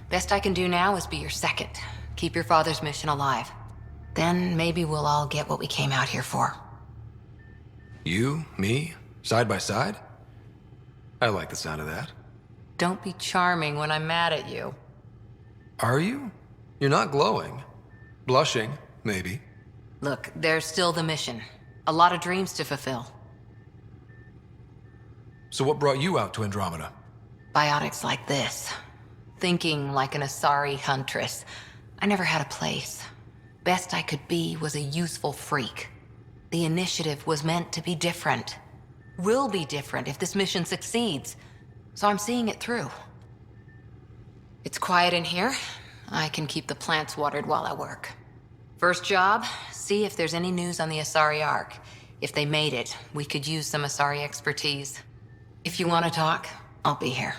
Best I can do now is be your second. Keep your father's mission alive. Then maybe we'll all get what we came out here for. You, me, side by side? I like the sound of that. Don't be charming when I'm mad at you. Are you? You're not glowing. Blushing, maybe. Look, there's still the mission. A lot of dreams to fulfill. So what brought you out to Andromeda? Biotics like this. Thinking like an Asari huntress. I never had a place. Best I could be was a useful freak. The initiative was meant to be different. Will be different if this mission succeeds. So I'm seeing it through. It's quiet in here. I can keep the plants watered while I work. First job, see if there's any news on the Asari Ark. If they made it, we could use some Asari expertise. If you want to talk, I'll be here.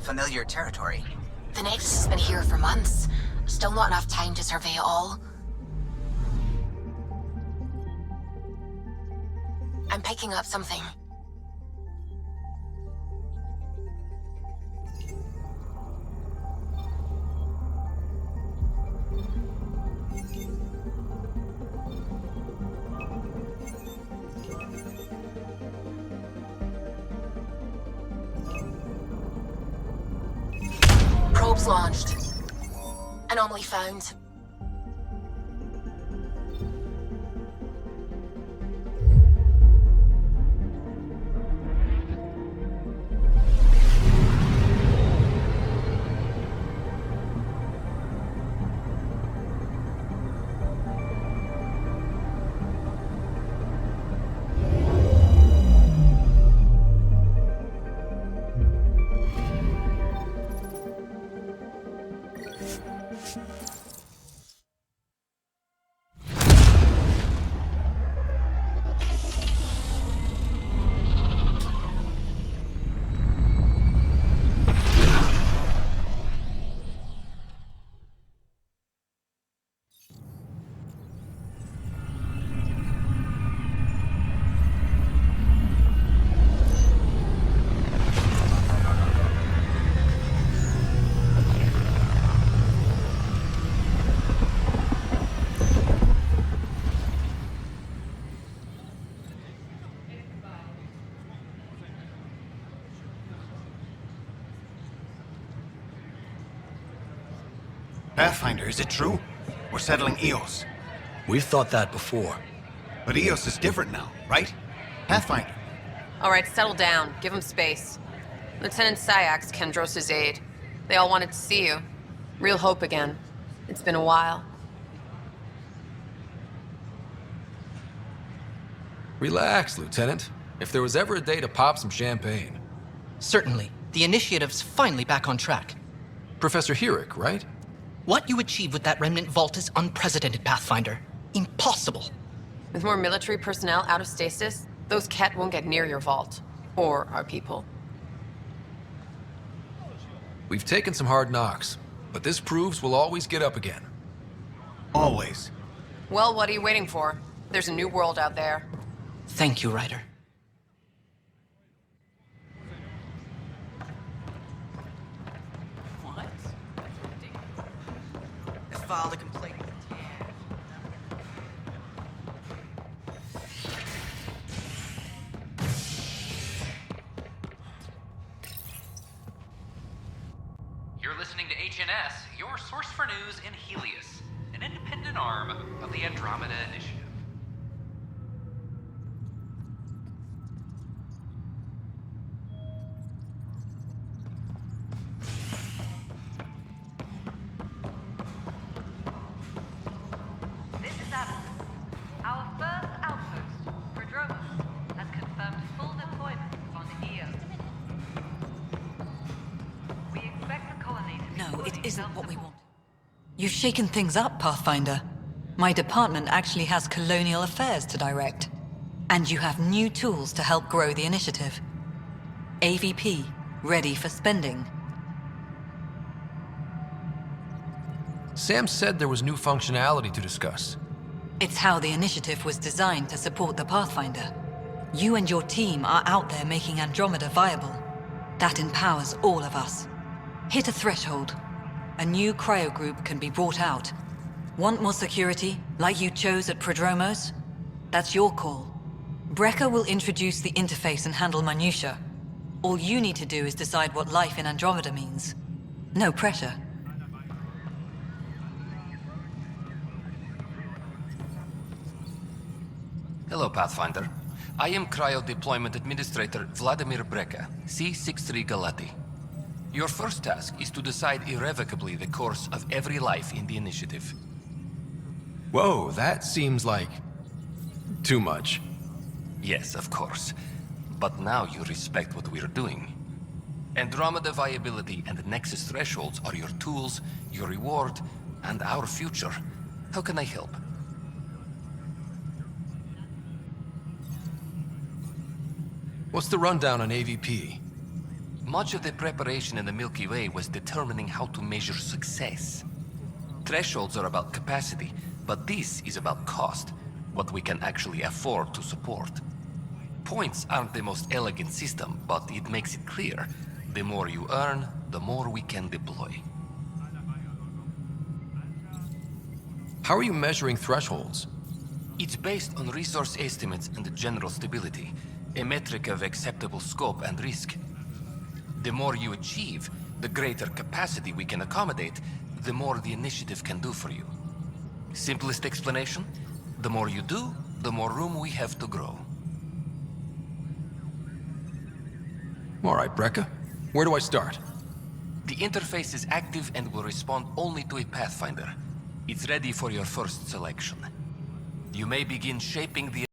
Familiar territory. The Nexus has been here for months. Still not enough time to survey it all. I'm picking up something. Probes launched. Anomaly found. Pathfinder, is it true? We're settling Eos. We've thought that before. But Eos is different now, right? Pathfinder. All right, settle down. Give him space. Lieutenant Syak's Kendros' aide. They all wanted to see you. Real hope again. It's been a while. Relax, Lieutenant. If there was ever a day to pop some champagne. Certainly. The initiative's finally back on track. Professor Herrick, right? What you achieved with that remnant vault is unprecedented, Pathfinder. Impossible. With more military personnel out of stasis, those Ket won't get near your vault. Or our people. We've taken some hard knocks, but this proves we'll always get up again. Always. Well, what are you waiting for? There's a new world out there. Thank you, Ryder. What? I filed a complaint. You're listening to HNS, your source for news in Helios, an independent arm of the Andromeda Initiative. This is Addison. Our first outpost, Prodromos, has confirmed full deployment on Eos. We expect the colony to be No, it fully isn't what we self-supporting. want. You've shaken things up, Pathfinder. My department actually has colonial affairs to direct. And you have new tools to help grow the initiative. AVP, ready for spending. Sam said there was new functionality to discuss. It's how the initiative was designed to support the Pathfinder. You and your team are out there making Andromeda viable. That empowers all of us. Hit a threshold. A new cryo group can be brought out. Want more security, like you chose at Prodromos? That's your call. Brecker will introduce the interface and handle minutiae. All you need to do is decide what life in Andromeda means. No pressure. Hello, Pathfinder. I am Cryo Deployment Administrator Vladimir Brecker, C-63 Galati. Your first task is to decide irrevocably the course of every life in the initiative. Whoa, that seems like... too much. Yes, of course. But now you respect what we're doing. Andromeda viability and Nexus thresholds are your tools, your reward, and our future. How can I help? What's the rundown on AVP? Much of the preparation in the Milky Way was determining how to measure success. Thresholds are about capacity, but this is about cost, what we can actually afford to support. Points aren't the most elegant system, but it makes it clear. The more you earn, the more we can deploy. How are you measuring thresholds? It's based on resource estimates and general stability, a metric of acceptable scope and risk. The more you achieve, the greater capacity we can accommodate, the more the initiative can do for you. Simplest explanation? The more you do, the more room we have to grow. All right, Brecker. Where do I start? The interface is active and will respond only to a Pathfinder. It's ready for your first selection. You may begin shaping the